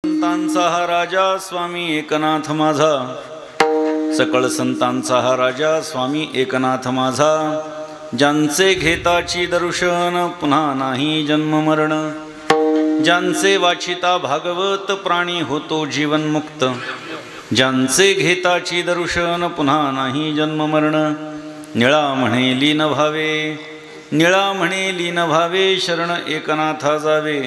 संतांचा हा राजा स्वामी एकनाथ माझा, सकळ संतांचा हा राजा स्वामी एकनाथ माझा, ज्यांचे घेताची दर्शन पुन्हा नाही जन्म मरण, ज्यांचे वाचिता भागवत प्राणी होतो जीवनमुक्त, ज्यांचे घेताची दर्शन पुन्हा नाही जन्म मरण, निळा म्हणे लीन भावे, निळा म्हणे लीन भावे, शरण एकनाथा जावे,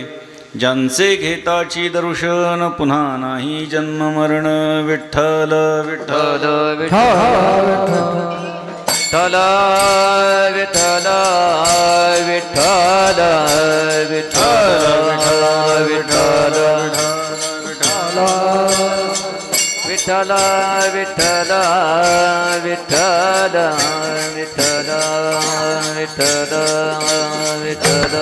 ज्यांचे घेताची दर्शन पुन्हा नाही जन्म मरण. विठ्ठल विठ्ठल विठ्ठल विठ्ठल विठ्ठल विठ्ठल विठ्ठल विठ्ठल विठ्ठल विठ्ठल विठ्ठल विठ्ठल विठ्ठल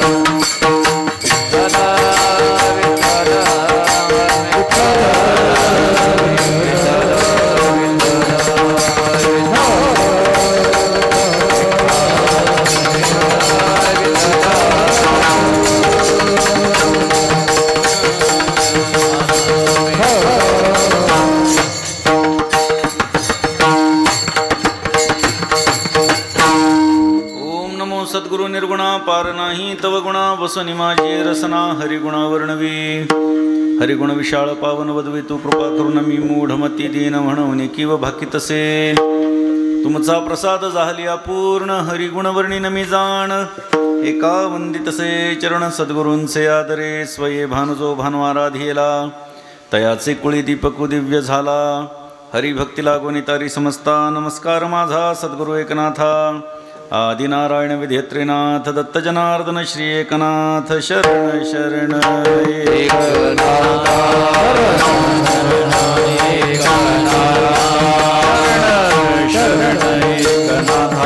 सद्गुरु निर्गुणा पार नाही तव गुणा, वसनी माझी रसना हरिगुणा वर्णवी, हरिगुण विशाळ पावन वदवी, तू कृपा करून मी मूढमती दीन म्हणून किंव भाकी तसे, तुमचा प्रसाद झाली अपूर्ण हरिगुण वर्णिन मी जाण, एका वंदितसे चरण सद्गुरूंचे आदरे, स्वये भानुजो भानुआराधियेला, तयाचे कुळी दीपकु दिव्य झाला, हरिभक्ती लागोनी तारी समस्ता, नमस्कार माझा सद्गुरु एकनाथा, आदिनारायण विधेत्रीनाथ दत्त जनार्दन श्री एकनाथ, शरण शरण एकनाथ, शरण एकनाथ,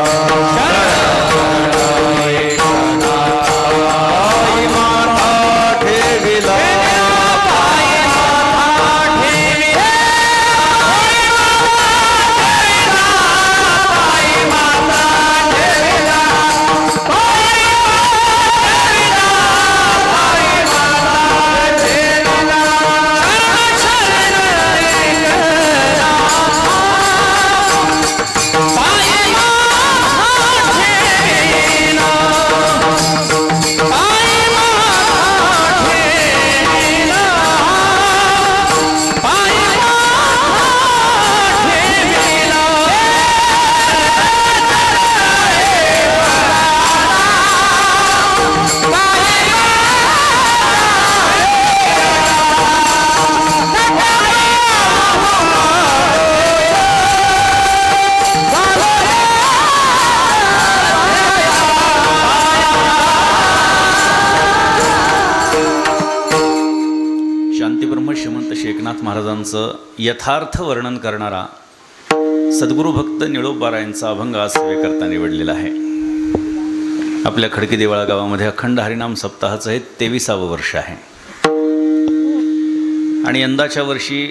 महाराजांचं यथार्थ वर्णन करणारा सद्गुरू भक्त निळोबारायांचा अभंग आज सेवेकरता निवडलेला आहे. आपल्या खडकी देवळा गावामध्ये अखंड हरिनाम सप्ताहाचं हे 23वे वर्ष आहे आणि यंदाच्या वर्षी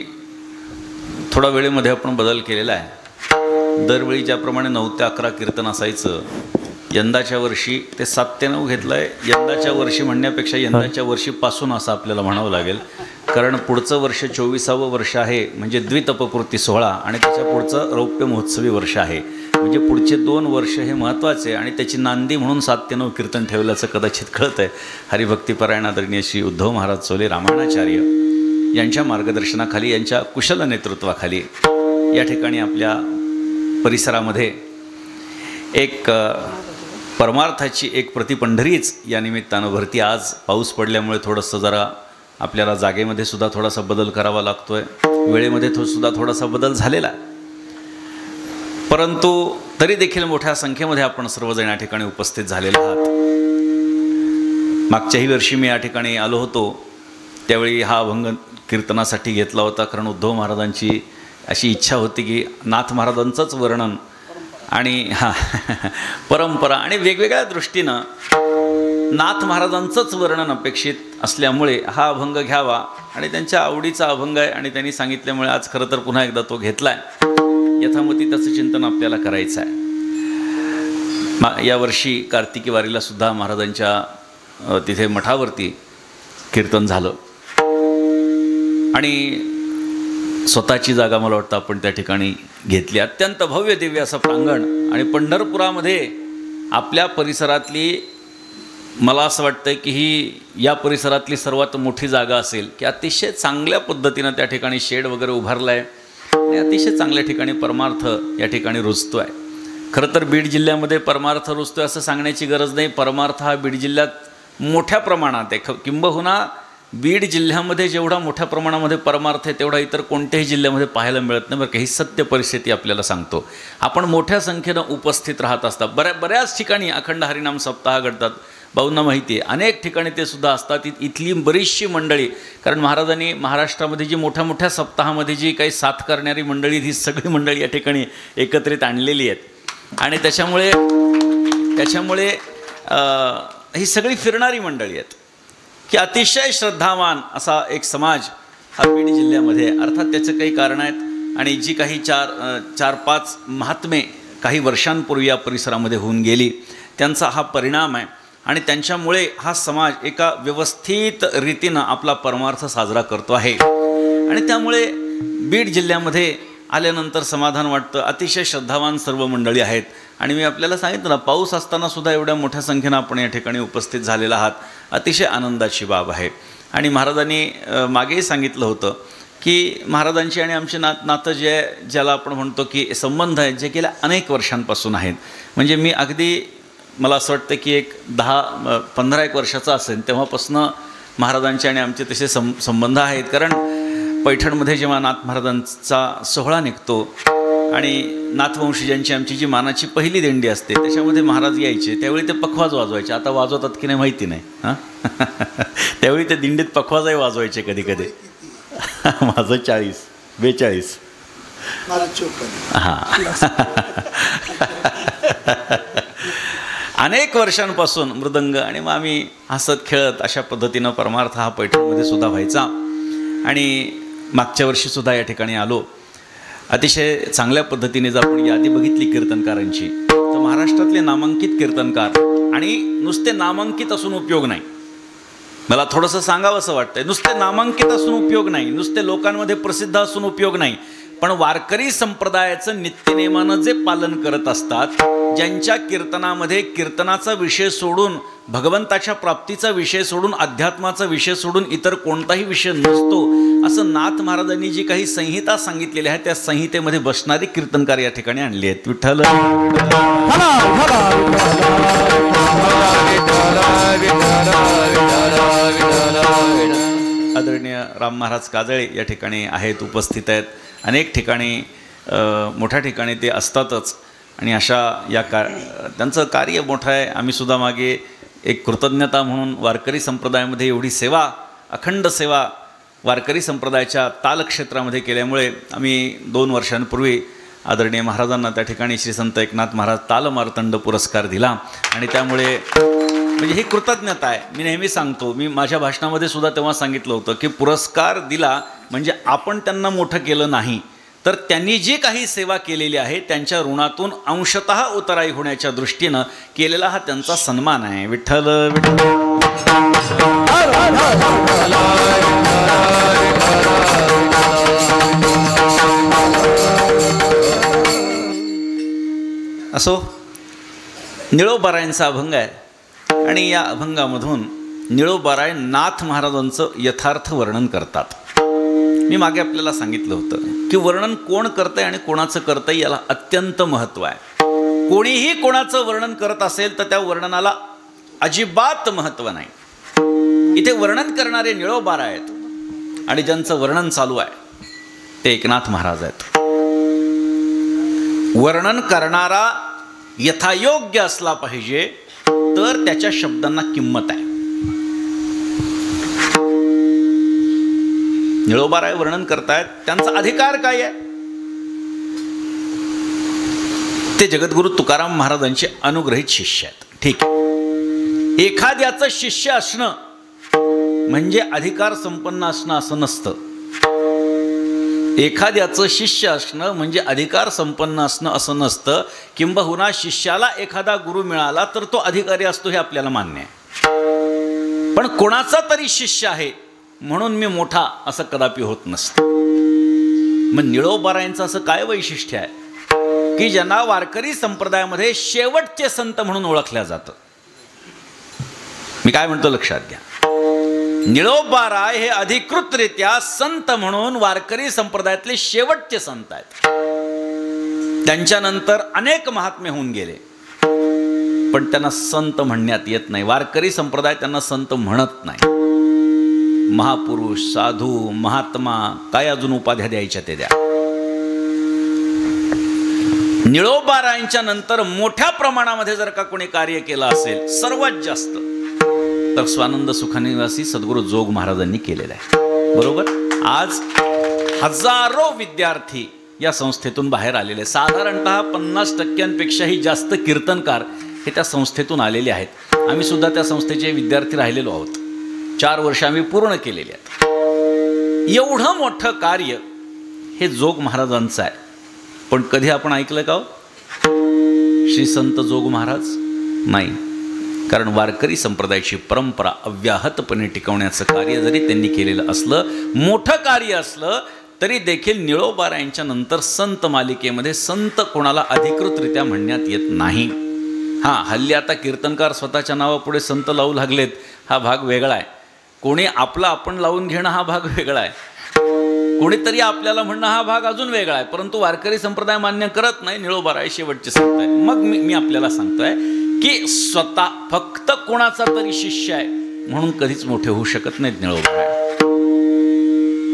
थोडा वेळेमध्ये आपण बदल केलेला आहे. दरवेळी ज्याप्रमाणे 9 ते 11 कीर्तन असायचं, यंदाच्या वर्षी ते 7 ते 9 घेतलं आहे. यंदाच्या वर्षी म्हणण्यापेक्षा यंदाच्या वर्षीपासून असं आपल्याला म्हणावं लागेल, कारण पुढचं वर्ष 24वे वर्ष आहे, म्हणजे द्वितपपूर्ती सोहळा, आणि त्याच्या पुढचं रौप्य महोत्सवी वर्ष आहे, म्हणजे पुढचे 2 वर्ष हे महत्त्वाचे आणि त्याची नांदी म्हणून 7 ते 9 कीर्तन ठेवल्याचं कदाचित कळत आहे. हरिभक्तीपरायण आदरणीय श्री उद्धव महाराज चोले रामायणाचार्य यांच्या मार्गदर्शनाखाली, यांच्या कुशल नेतृत्वाखाली या ठिकाणी आपल्या परिसरामध्ये एक परमार्थाची एक प्रतिपंढरीच या निमित्तानं भरती. आज पाऊस पडल्यामुळे थोडंसं जरा आपल्याला जागेमध्ये सुद्धा थोडासा बदल करावा लागतो आहे, वेळेमध्ये सुद्धा थोडासा बदल झालेला आहे, परंतु तरी देखील मोठ्या संख्येमध्ये आपण सर्वजण या ठिकाणी उपस्थित झालेले आहात. मागच्याही वर्षी मी या ठिकाणी आलो होतो, त्यावेळी हा अभंग कीर्तनासाठी घेतला होता, कारण उद्धव महाराजांची अशी इच्छा होती की नाथ महाराजांचंच वर्णन आणि परंपरा आणि वेगवेगळ्या दृष्टीनं नाथ महाराजांचंच वर्णन अपेक्षित असल्यामुळे हा अभंग घ्यावा आणि त्यांच्या आवडीचा अभंग आहे आणि त्यांनी सांगितल्यामुळे आज खरं तर पुन्हा एकदा तो घेतला आहे. यथामती त्याचं चिंतन आपल्याला करायचं आहे. यावर्षी कार्तिकी वारीला सुद्धा महाराजांच्या तिथे मठावरती कीर्तन झालं. आणि स्वतःची जागा मला वाटतं आपण त्या ठिकाणी घेतली. अत्यंत भव्य दिव्य असं प्रांगण. आणि पंढरपुरामध्ये आपल्या परिसरातली, मला असं वाटतं की ही या परिसरातली सर्वात मोठी जागा असेल, की अतिशय चांगल्या पद्धतीनं त्या ठिकाणी शेड वगैरे उभारला आहे आणि अतिशय चांगल्या ठिकाणी परमार्थ या ठिकाणी रुजतो आहे. खरं तर बीड जिल्ह्यामध्ये परमार्थ रुजतो आहे असं सांगण्याची गरज नाही. परमार्थ हा बीड जिल्ह्यात मोठ्या प्रमाणात आहे. किंबहुना बीड जिल्ह्यामध्ये जेवढा मोठ्या प्रमाणामध्ये परमार्थ आहे तेवढा इतर कोणत्याही जिल्ह्यामध्ये पाहायला मिळत नाही. बरं का, ही सत्य परिस्थिती आपल्याला सांगतो. आपण मोठ्या संख्येनं उपस्थित राहत असतात. बऱ्याच ठिकाणी अखंड हरिनाम सप्ताह घडतात. भाऊंना माहिती आहे, अनेक ठिकाणी ते सुद्धा असतात. इथली बरीचशी मंडळी, कारण महाराजांनी महाराष्ट्रामध्ये जी मोठ्या मोठ्या सप्ताहामध्ये जी काही साथ करणारी मंडळी, ही सगळी मंडळी या ठिकाणी एकत्रित आणलेली आहेत. आणि त्याच्यामुळे ही सगळी फिरणारी मंडळी आहेत, की अतिशय श्रद्धावान असा एक समाज हा बीड जिल्ह्यामध्ये. अर्थात त्याचं काही कारण आहेत आणि जी काही चार पाच महात्मे काही वर्षांपूर्वी या परिसरामध्ये होऊन गेली, त्यांचा हा परिणाम आहे. आणि त्यांच्यामुळे हा समाज एका व्यवस्थित रीतीनं आपला परमार्थ साजरा करतो आहे. आणि त्यामुळे बीड जिल्ह्यामध्ये आल्यानंतर समाधान वाटतं. अतिशय श्रद्धावान सर्व मंडळी आहेत. आणि मी आपल्याला सांगितलं ना, पाऊस असतानासुद्धा एवढ्या मोठ्या संख्येनं आपण या ठिकाणी उपस्थित झालेला आहात, अतिशय आनंदाची बाब आहे. आणि महाराजांनी मागेही सांगितलं होतं की महाराजांची आणि आमचे नातं ज्याला आपण म्हणतो की संबंध आहेत, जे गेल्या अनेक वर्षांपासून आहेत. म्हणजे मी अगदी, मला असं वाटतं की एक 10-15 वर्षाचा असेल तेव्हापासून महाराजांचे आणि आमचे तसे संबंध आहेत. कारण पैठणमध्ये जेव्हा नाथ महाराजांचा सोहळा निघतो आणि नाथवंशीजांची आमची जी मानाची पहिली दिंडी असते त्याच्यामध्ये महाराज यायचे, त्यावेळी ते पखवाज वाजवायचे. आता वाजवतात की नाही माहिती नाही हां. त्यावेळी ते दिंडीत पखवाजही वाजवायचे कधी कधी. माझं 42 हां. अनेक वर्षांपासून मृदंग आणि मग आम्ही हसत खेळत अशा पद्धतीनं परमार्थ हा पैठणमध्ये सुद्धा व्हायचा. आणि मागच्या वर्षीसुद्धा या ठिकाणी आलो. अतिशय चांगल्या पद्धतीने जर आपण यादी बघितली कीर्तनकारांची, तर महाराष्ट्रातले नामांकित कीर्तनकार, आणि नुसते नामांकित असून उपयोग नाही, मला थोडंसं सांगावं असं वाटतंय. नुसते नामांकित असून उपयोग नाही, नुसते लोकांमध्ये प्रसिद्ध असून उपयोग नाही, पण वारकरी संप्रदायाचं नित्यनेमानं जे पालन करत असतात, ज्यांच्या कीर्तनामध्ये कीर्तनाचा विषय सोडून, भगवंताच्या प्राप्तीचा विषय सोडून, अध्यात्माचा विषय सोडून इतर कोणताही विषय नसतो, असं नाथ महाराजांनी जी काही संहिता सांगितलेली आहे त्या संहितेमध्ये बसणारे कीर्तनकार या ठिकाणी आणले आहेत. विठ्ठल आदरणीय राम महाराज काजळे या ठिकाणी आहेत, उपस्थित आहेत. अनेक ठिकाणी मोठ्या ठिकाणी ते असतातच. आणि अशा त्यांचं कार्य मोठं आहे. आम्हीसुद्धा मागे एक कृतज्ञता म्हणून वारकरी संप्रदायामध्ये एवढी सेवा, अखंड सेवा वारकरी संप्रदायाच्या तालक्षेत्रामध्ये केल्यामुळे आम्ही 2 वर्षांपूर्वी आदरणीय महाराजांना त्या ठिकाणी श्री संत एकनाथ महाराज तालमार्तंड पुरस्कार दिला. आणि त्यामुळे म्हणजे ही कृतज्ञता आहे. मी नेहमी सांगतो, मी माझ्या भाषणामध्ये सुद्धा तेव्हा सांगितलं होतं की पुरस्कार दिला म्हणजे आपण त्यांना मोठं केलं नाही, तर त्यांनी जी काही सेवा केलेली आहे त्यांच्या ऋणातून अंशतः उतराई होण्याच्या दृष्टीनं केलेला हा त्यांचा सन्मान आहे. विठ्ठल असो. निळोबारायांचा अभंग आहे आणि या अभंगामधून निळोबाराय नाथ महाराजांचं यथार्थ वर्णन करतात. मी मागे आपल्याला सांगितलं होतं की वर्णन कोण करतंय आणि कोणाचं करतंय याला अत्यंत महत्त्व आहे. कोणीही कोणाचं वर्णन करत असेल तर त्या वर्णनाला अजिबात महत्त्व नाही. इथे वर्णन करणारे निळोबारा आहेत आणि ज्यांचं वर्णन चालू आहे ते एकनाथ महाराज आहेत. वर्णन करणारा यथायोग्य असला पाहिजे तर त्याच्या शब्दांना किंमत आहे. निळोबाराय वर्णन करतायत, त्यांचा अधिकार काय आहे? ते जगद्गुरु तुकाराम महाराजांचे अनुग्रहित शिष्य आहेत. ठीक आहे, एखाद्याचं शिष्य असणं म्हणजे अधिकार संपन्न असणं असं नसतं. एखाद्याचं शिष्य असणं म्हणजे अधिकार संपन्न असणं असं नसतं. किंबहुना शिष्याला एखादा गुरु मिळाला तर तो अधिकारी असतो हे आपल्याला मान्य आहे. पण कोणाचा तरी शिष्य आहे म्हणून मी मोठा असं कदापि होत नसतं. मग निळोबारायांचं असं काय वैशिष्ट्य आहे की ज्यांना वारकरी संप्रदायामध्ये शेवटचे संत म्हणून ओळखल्या जातं. मी काय म्हणतो लक्षात घ्या. निळोबाराय हे अधिकृतरित्या संत म्हणून वारकरी संप्रदायातले शेवटचे संत आहेत. त्यांच्यानंतर अनेक महात्मे होऊन गेले, पण त्यांना संत म्हणण्यात येत नाही. वारकरी संप्रदाय त्यांना संत म्हणत नाही. महापुरुष, साधू, महात्मा, काय अजून उपाध्या द्यायच्या ते द्या. निळोबारायांच्या नंतर मोठ्या प्रमाणामध्ये जर का कोणी कार्य केलं असेल सर्वात जास्त, तर स्वानंद सुखानिवासी सद्गुरू जोग महाराजांनी केलेलं आहे. बरोबर. आज हजारो विद्यार्थी या संस्थेतून बाहेर आलेले, साधारणतः 50% जास्त कीर्तनकार हे त्या संस्थेतून आलेले आहेत. आम्ही सुद्धा त्या संस्थेचे विद्यार्थी राहिलेलो आहोत. 4 वर्ष आम्ही पूर्ण केलेली आहेत. एवढं मोठं कार्य हे जोग महाराजांचं आहे. पण कधी आपण ऐकलं का श्री संत जोग महाराज? नाही. कारण वारकरी संप्रदायाची परंपरा अव्याहतपणे टिकवण्याचं कार्य जरी त्यांनी केलेलं असलं, मोठं कार्य असलं, तरी देखील निळोबारायांच्या नंतर संत मालिकेमध्ये संत कोणाला अधिकृतरित्या म्हणण्यात येत नाही. हां, हल्ली आता कीर्तनकार स्वतःच्या नावापुढे संत लावू लागलेत, हा भाग वेगळा आहे. कोणी आपला आपण लावून घेणं हा भाग वेगळा आहे. कोणीतरी आपल्याला म्हणणं हा भाग अजून वेगळा आहे. परंतु वारकरी संप्रदाय मान्य करत नाही. निळोबाराय शेवटचे संत आहे. मग मी आपल्याला सांगतोय की स्वतः फक्त कोणाचा तरी शिष्य आहे म्हणून कधीच मोठे होऊ शकत नाहीत निळोबाराय.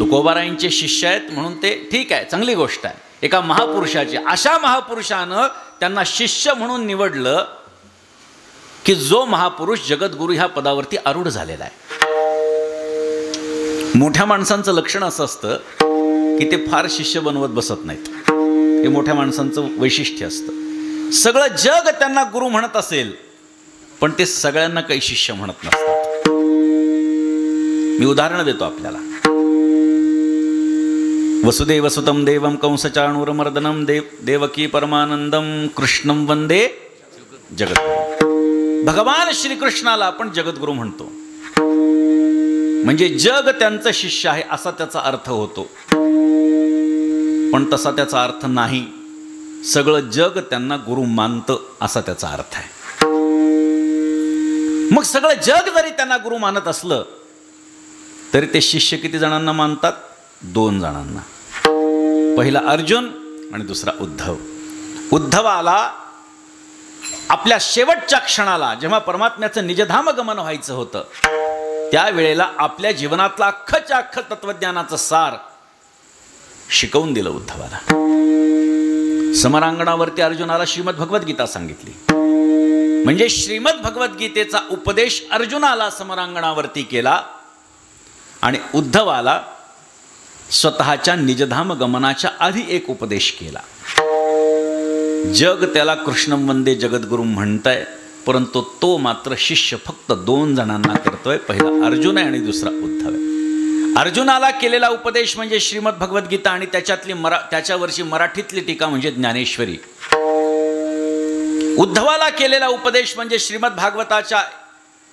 तुकोबारायांचे शिष्य आहेत म्हणून ते ठीक आहे, चांगली गोष्ट आहे. एका महापुरुषाचे, अशा महापुरुषानं त्यांना शिष्य म्हणून निवडलं की जो महापुरुष जगद्गुरू ह्या पदावरती आरूढ झालेला आहे. मोठ्या माणसांचं लक्षण असं असतं की ते फार शिष्य बनवत बसत नाहीत. हे मोठ्या माणसांचं वैशिष्ट्य असतं. सगळं जग त्यांना गुरु म्हणत असेल, पण ते सगळ्यांना काही शिष्य म्हणत नसतात. मी उदाहरण देतो आपल्याला. वसुदेव सुतम देवम कंसचाणूरमर्दनम देवकी परमानंदम कृष्णम वंदे जगद्गुरू. भगवान श्रीकृष्णाला आपण जगद्गुरू म्हणतो, म्हणजे जग त्यांचं शिष्य आहे असा त्याचा अर्थ होतो. पण तसा त्याचा अर्थ नाही. सगळं जग त्यांना गुरु मानतं असा त्याचा अर्थ आहे. मग सगळं जग जरी त्यांना गुरु मानत असलं तरी ते शिष्य किती जणांना मानतात? 2 जणांना. पहिला अर्जुन आणि दुसरा उद्धव. उद्धवाला आपल्या शेवटच्या क्षणाला जेव्हा परमात्म्याचं निजधाम गमन व्हायचं होतं, त्यावेळेला आपल्या जीवनातलं अख्खच्या अख्खं तत्वज्ञानाचं सार शिकवून दिलं उद्धवाला. समरांगणावरती अर्जुनाला श्रीमद भगवद्गीता सांगितली. म्हणजे श्रीमद भगवद्गीतेचा उपदेश अर्जुनाला समरांगणावरती केला आणि उद्धवाला स्वतःच्या निजधाम गमनाच्या आधी एक उपदेश केला. जग त्याला कृष्णम वंदे जगद्गुरू म्हणतंय, परंतु तो मात्र शिष्य फक्त 2 जणांना करतोय. पहिला अर्जुन आहे आणि दुसरा उद्धव आहे. अर्जुनाला केलेला उपदेश म्हणजे श्रीमद भगवद्गीता आणि त्याच्यावरची मराठीतली टीका म्हणजे ज्ञानेश्वरी. उद्धवाला केलेला उपदेश म्हणजे श्रीमद भागवताच्या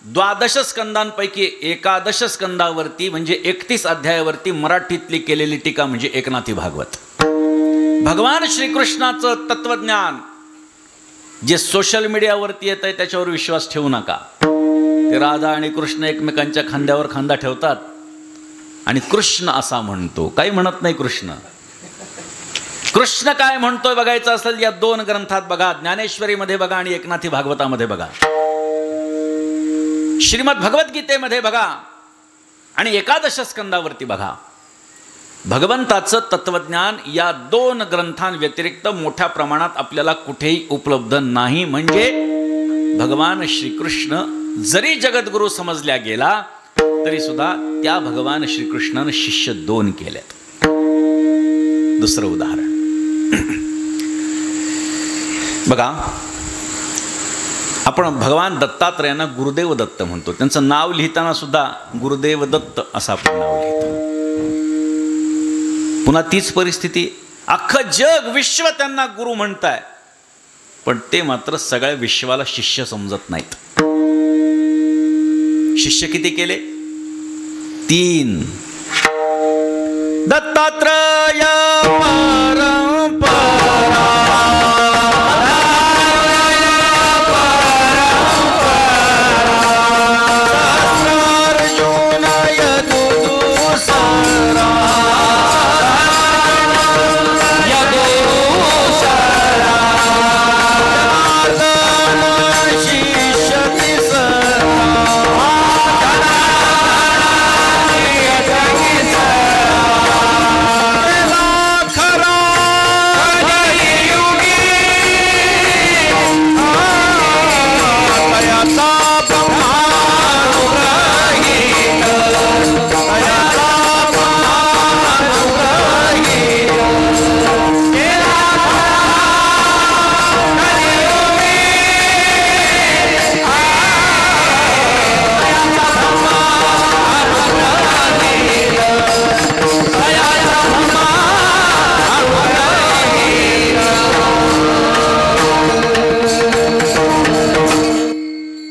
12 स्कंदांपैकी 11 स्कंदावरती म्हणजे 31 अध्यायावरती मराठीतली केलेली टीका म्हणजे एकनाथी भागवत. भगवान श्रीकृष्णाचं तत्वज्ञान जे सोशल मीडियावरती येत आहे त्याच्यावर विश्वास ठेवू नका. ते राधा आणि कृष्ण एकमेकांच्या खांद्यावर खांदा ठेवतात आणि कृष्ण असा म्हणतो, काही म्हणत नाही. कृष्ण काय म्हणतोय बघायचं असेल या 2 ग्रंथात बघा. ज्ञानेश्वरीमध्ये बघा आणि एकनाथी भागवतामध्ये बघा. श्रीमद भगवद्गीतेमध्ये बघा आणि 11 स्कंदावरती बघा. भगवंताचं तत्वज्ञान या 2 ग्रंथांव्यतिरिक्त मोठ्या प्रमाणात आपल्याला कुठेही उपलब्ध नाही. म्हणजे भगवान श्रीकृष्ण जरी जगद्गुरू समजल्या गेला तरी सुद्धा त्या भगवान श्रीकृष्णानं शिष्य 2 केलेत. दुसरं उदाहरण बघा. आपण भगवान दत्तात्रयांना गुरुदेव दत्त म्हणतो. त्यांचं नाव लिहिताना सुद्धा गुरुदेव दत्त असं आपण नाव लिहितो. पुन्हा तीच परिस्थिती. अख्खं जग विश्व त्यांना गुरु म्हणताय, पण ते मात्र सगळ्या विश्वाला शिष्य समजत नाहीत. शिष्य किती केले? तीन. दत्तात्रय परंपरा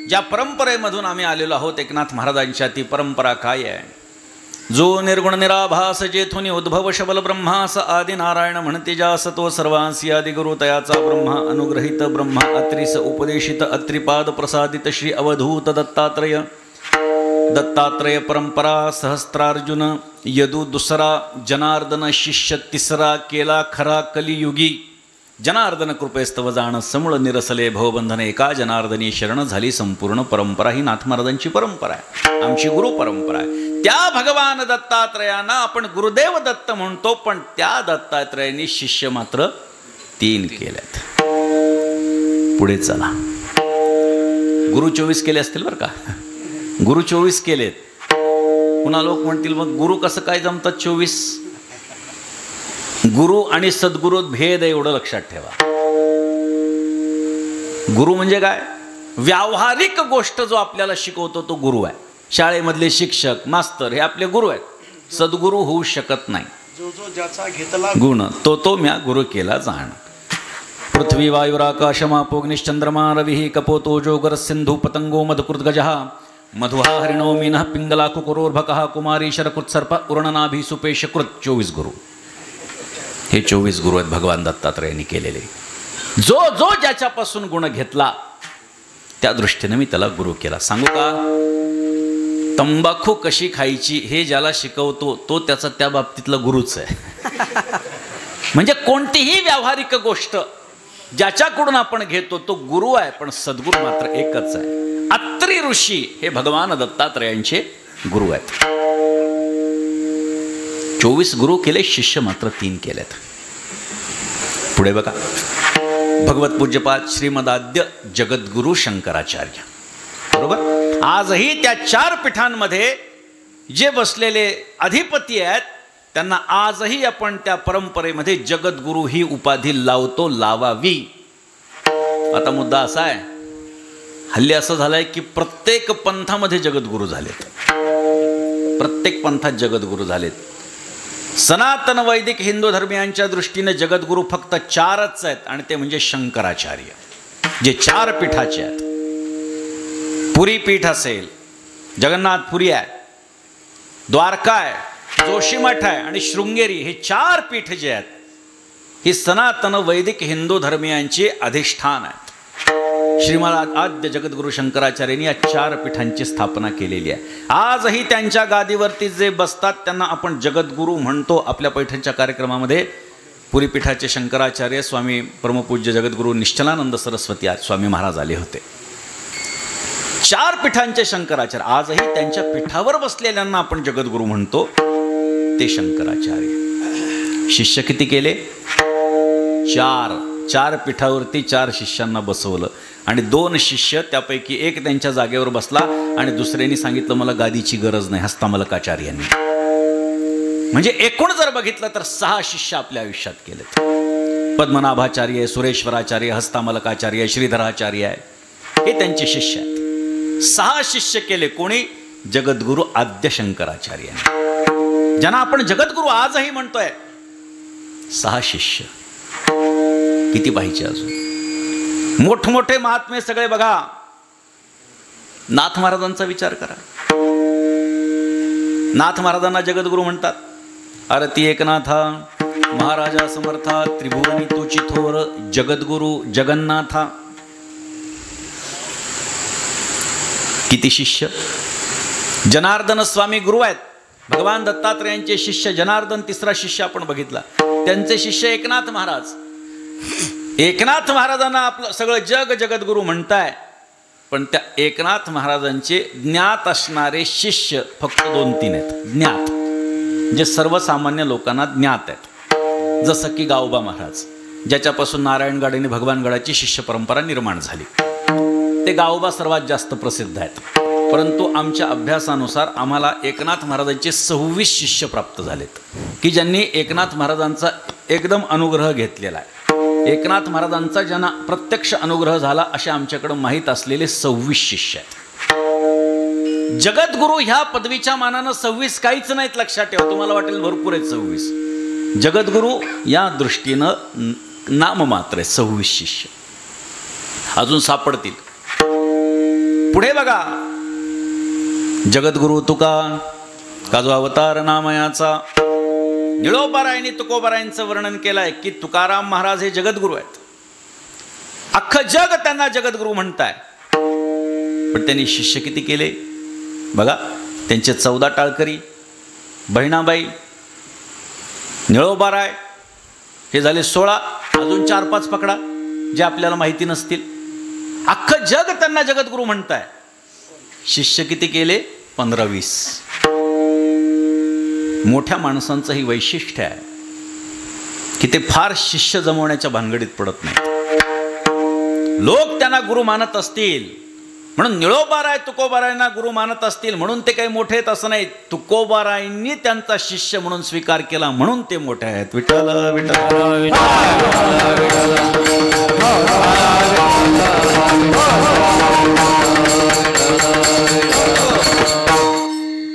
ज्या परंपरेमधून आम्ही आलेलो आहोत एकनाथ महाराजांच्या, ती परंपरा काय आहे? जो निर्गुण निराभास जेथुनी उद्भव शबल ब्रह्मास आदि नारायण म्हणते जास तो सर्वांसी आदि गुरु तयाचा ब्रह्मा अनुग्रहित ब्रह्मा अत्रिस उपदेशित अत्रिपाद प्रसादित श्री अवधूत दत्तात्रय. दत्तात्रय परंपरा सहस्त्रार्जुन यदू दुसरा जनार्दन शिष्य तिसरा केला खरा कलियुगी. जनार्दन कृपेस्तव जाण समूळ निरसले भवबंधन एका जनार्दनी शरण झाली संपूर्ण परंपरा. ही नाथ महाराजांची परंपरा आहे, आमची गुरु परंपरा आहे. त्या भगवान दत्तात्रयांना आपण गुरुदेव दत्त म्हणतो, पण त्या दत्तात्रयांनी शिष्य मात्र 3 केलेत. पुढे चला. गुरु 24 केले असतील बरं का, गुरु 24 केलेत. पुन्हा लोक म्हणतील मग गुरु कसं काय जमतात 24? गुरु आणि सद्गुरूत भेद आहे, एवढं लक्षात ठेवा. गुरु म्हणजे काय? व्यावहारिक गोष्ट जो आपल्याला शिकवतो तो गुरु आहे. शाळेमधले शिक्षक मास्तर हे आपले गुरु आहेत. सद्गुरू होऊ शकत नाही. जो जो ज्याचा घेतला गुण तो म्या गुरु केला जाण. पृथ्वी वायुराकाशमापोग्निश्चंद्रमा रवी कपोतो जोगर सिंधू पतंगो मधुकृतगजः मधुहा हरिणो मीनः पिंगला कुकुरोर्भकः कुमारी शरकृत्सर्प उरणनाभी सुपेशकृत. 24 गुरु. हे 24 गुरु आहेत भगवान दत्तात्रयांनी केलेले. जो जो ज्याच्यापासून गुण घेतला त्या दृष्टीने मी त्याला गुरु केला. सांगू का? तंबाखू कशी खायची हे ज्याला शिकवतो तो त्याचा त्या बाबतीतला गुरुच आहे. म्हणजे कोणतीही व्यावहारिक गोष्ट ज्याच्याकडून आपण घेतो तो गुरु आहे, पण सद्गुरू मात्र एकच आहे. अत्रि ऋषी हे भगवान दत्तात्रयांचे गुरु आहेत. 24 गुरु केले, शिष्य मात्र 3 केलेत. पुढे बघा. भगवत पूज्यपाद श्रीमदाद्य जगद्गुरु शंकराचार्य. बरोबर. आजही त्या 4 पीठांमध्ये जे बसलेले अधिपती आहेत त्यांना आजही आपण त्या परंपरेमध्ये जगद्गुरु ही उपाधी लावतो, लावावी. आता मुद्दा असा आहे, हल्ली असं झालंय की प्रत्येक पंथामध्ये जगद्गुरु झालेत. प्रत्येक पंथात जगद्गुरु झालेत. सनातन वैदिक हिंदू धर्मियांच्या दृष्टीने जगद्गुरु फक्त 4च आहेत, आणि ते म्हणजे शंकराचार्य, जे 4 पीठाचे आहेत. पुरी पीठ असेल, जगन्नाथपुरी आहे, द्वारका आहे, जोशीमठ आहे आणि शृंगेरी, हे 4 पीठ जे आहेत ही सनातन वैदिक हिंदू धर्मियांची अधिष्ठान आहेत. श्रीमद आद्य जगद्गुरु शंकराचार्यांनी या 4 पीठांची स्थापना केलेली आहे. आजही त्यांच्या गादीवरती जे बसतात त्यांना आपण जगद्गुरु म्हणतो. आपल्या पैठणच्या कार्यक्रमामध्ये पुरी पीठाचे शंकराचार्य स्वामी परमपूज्य जगद्गुरु निश्चलानंद सरस्वती स्वामी महाराज आले होते. 4 पीठांचे शंकराचार्य, आजही त्यांच्या पीठावर बसलेल्यांना आपण जगद्गुरु म्हणतो, ते शंकराचार्य. शिष्य किती केले? 4 पीठावरती 4 शिष्यांना बसवलं, आणि 2 शिष्य त्यापैकी एक त्यांच्या जागेवर बसला आणि दुसऱ्यांनी सांगितलं मला गादीची गरज नाही, हस्तामलकाचार्यांनी. म्हणजे एकूण जर बघितलं तर 6 शिष्य आपल्या आयुष्यात केलेत. पद्मनाभाचार्य, सुरेश्वराचार्य, हस्तामलकाचार्य, श्रीधराचार्य आहे, हे त्यांचे शिष्य आहेत. 6 शिष्य केले. कोणी? जगद्गुरु आद्य शंकराचार्यांनी, ज्यांना आपण जगद्गुरु आजही म्हणतोय. 6 शिष्य. किती पाहिजे अजून? मोठमोठे महात्मे सगळे बघा. नाथ महाराजांचा विचार करा. नाथ महाराजांना जगद्गुरू म्हणतात. आरती एकनाथा महाराजा समर्था त्रिभुवनी तोची थोर जगद्गुरू जगन्नाथा. किती शिष्य? जनार्दन स्वामी गुरु आहेत. भगवान दत्तात्रेयांचे शिष्य जनार्दन, तिसरा शिष्य आपण बघितला. त्यांचे शिष्य एकनाथ महाराज. एकनाथ महाराजांना आपलं सगळं जग जगद्गुरू म्हणताय, पण त्या एकनाथ महाराजांचे ज्ञात असणारे शिष्य फक्त 2-3 आहेत. ज्ञात जे सर्वसामान्य लोकांना ज्ञात आहेत. जसं की गावोबा महाराज, ज्याच्यापासून नारायणगड भगवानगडाची शिष्य परंपरा निर्माण झाली. ते गावोबा सर्वात जास्त प्रसिद्ध आहेत. परंतु आमच्या अभ्यासानुसार आम्हाला एकनाथ महाराजांचे 26 शिष्य प्राप्त झालेत, की ज्यांनी एकनाथ महाराजांचा एकदम अनुग्रह घेतलेला आहे. एकनाथ महाराजांचा ज्यांना प्रत्यक्ष अनुग्रह झाला असे आमच्याकडे माहीत असलेले 26 शिष्य आहेत. जगद्गुरू ह्या पदवीच्या मानानं 26 काहीच नाहीत, लक्षात ठेवा. तुम्हाला वाटेल भरपूर आहेत 26. जगद्गुरू या दृष्टीनं नाममात्र आहे 26 शिष्य. अजून सापडतील. पुढे बघा, जगद्गुरू तुका का जो अवतार नामयाचा. निळोबारायांनी तुकोबारायांचं वर्णन केलंय की तुकाराम महाराज हे जगद्गुरू आहेत. अख्खं जग त्यांना जगद्गुरू म्हणताय. पण त्यांनी शिष्य किती केले बघा. त्यांचे 14 टाळकरी, बहिणाबाई, निळोबाराय हे झाले 16. अजून 4-5 पकडा जे आपल्याला माहिती नसतील. अख्खं जग त्यांना जगद्गुरू म्हणताय. शिष्य किती केले? 15-20. मोठ्या माणसांचं ही वैशिष्ट्य आहे की ते फार शिष्य जमवण्याच्या भानगडीत पडत नाही. लोक त्यांना गुरु मानत असतील म्हणून निळोबाराय तुकोबारायांना गुरु मानत असतील म्हणून ते काही मोठे आहेत असं नाही. तुकोबारायांनी त्यांचा शिष्य म्हणून स्वीकार केला म्हणून ते मोठे आहेत. विठ्ठल विठ्ठल.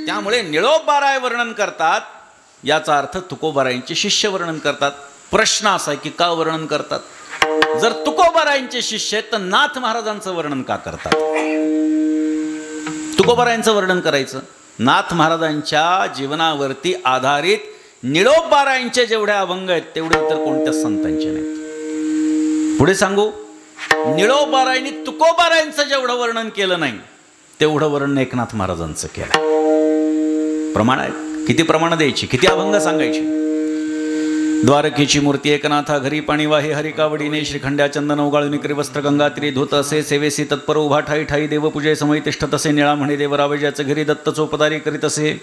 त्यामुळे निळोबाराय वर्णन करतात याचा अर्थ तुकोबारायांचे शिष्य वर्णन करतात. प्रश्न असा आहे की का वर्णन करतात? जर तुकोबारायांचे शिष्य आहेत तर नाथ महाराजांचं वर्णन का करतात? तुकोबारायांचं वर्णन करायचं. नाथ महाराजांच्या जीवनावरती आधारित निळोबारायांचे जेवढे अभंग आहेत तेवढे इतर कोणत्याच संतांचे नाहीत. पुढे सांगू, निळोबारायांनी तुकोबारायांचं जेवढं वर्णन केलं नाही तेवढं वर्णन एकनाथ महाराजांचं केलं. प्रमाण आहे. किती प्रमाण द्यायची, किती अभंग सांगायची. द्वारकेची मूर्ती एकनाथा घरी पाणी वाहे हरी कावडीने श्रीखंड्या चंदन उगाळून निकरी वस्त्र गंगा तिरी धोत असे सेवेसी तत्पर उभा ठाई ठाई देवपूजे समय तिष्ठत असे. निळा म्हणे देवरावजाचं घरी दत्त चोपदारी करीत असे.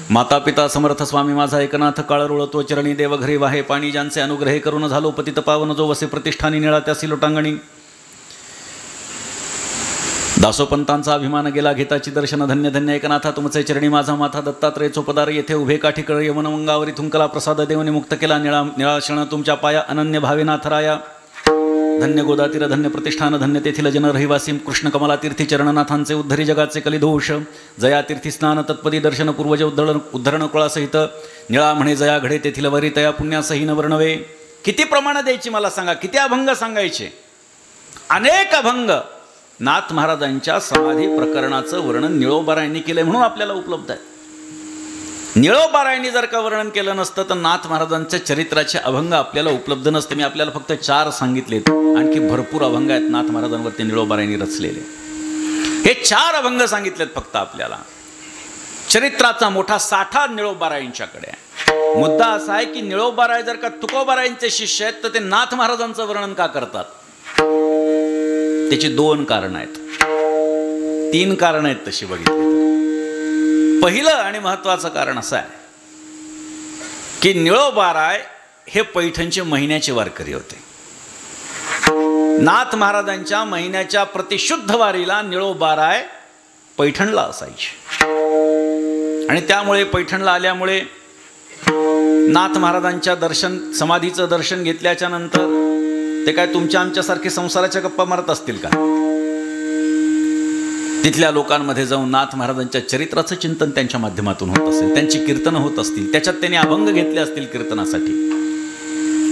माता पिता समर्थ स्वामी माझा एकनाथ काळ रुळतो चरणी देव घरी वाहे पाणी ज्यांचे अनुग्रह करून झालो पतित पावन जो वसे प्रतिष्ठानी निळा त्यासी लोटांगणी. दासोपंतांचा अभिमान गेला घेताची दर्शन धन्य धन्य एकनाथा तुमचे चरणी माझा माथा दत्तात्रय चोपदार येथे उभे काठी कळ यमन मंगावरी थुंकला प्रसाद देवने मुक्त केला. निळा क्षण तुमच्या पाया अनन्य भावे नाथराया. धन्य गोदातीर धन्य प्रतिष्ठान धन्य तेथील जन रहिवासी कृष्ण कमला तीर्थी चरणनाथांचे उद्धरी जगाचे कलिदोष. जया तीर्थी स्नान तत्पदी दर्शन पूर्वज उद्धरण कुळासहित. निळा म्हणे जया घडे तेथील वरी तया पुण्यासही न वर्णवे. किती प्रमाण द्यायची मला सांगा, किती अभंग सांगायचे? अनेक अभंग. नाथ महाराजांच्या समाधी प्रकरणाचं वर्णन निळोबारायांनी केलंय म्हणून आपल्याला उपलब्ध आहे. निळोबारायांनी जर का वर्णन केलं नसतं तर नाथ महाराजांच्या चरित्राचे अभंग आपल्याला उपलब्ध नसते. मी आपल्याला फक्त 4 सांगितलेत, आणखी भरपूर अभंग आहेत नाथ महाराजांवरती निळोबारायांनी रचलेले. हे 4 अभंग सांगितलेत फक्त आपल्याला. चरित्राचा मोठा साठा निळोबारायांच्याकडे आहे. मुद्दा असा आहे की निळोबाराय जर का तुकोबारायांचे शिष्य आहेत तर ते नाथ महाराजांचं वर्णन का करतात? त्याची 2 कारणं आहेत, 3 कारणं आहेत तशी बघितली तर. पहिलं आणि महत्त्वाचं कारण असं आहे की निळोबाराय हे पैठणचे महिन्याचे वारकरी होते. नाथ महाराजांच्या महिन्याच्या प्रतिशुद्ध वारीला निळोबाराय पैठणला असायचे आणि त्यामुळे पैठणला आल्यामुळे नाथ महाराजांच्या समाधीचं दर्शन घेतल्याच्या नंतर ते काय तुमच्या आमच्यासारखे संसाराच्या गप्पा मारत असतील का? तिथल्या लोकांमध्ये जाऊन नाथ महाराजांच्या चरित्राचं चिंतन त्यांच्या माध्यमातून होत असेल, त्यांची कीर्तनं होत असतील, त्याच्यात त्यांनी अभंग घेतले असतील कीर्तनासाठी.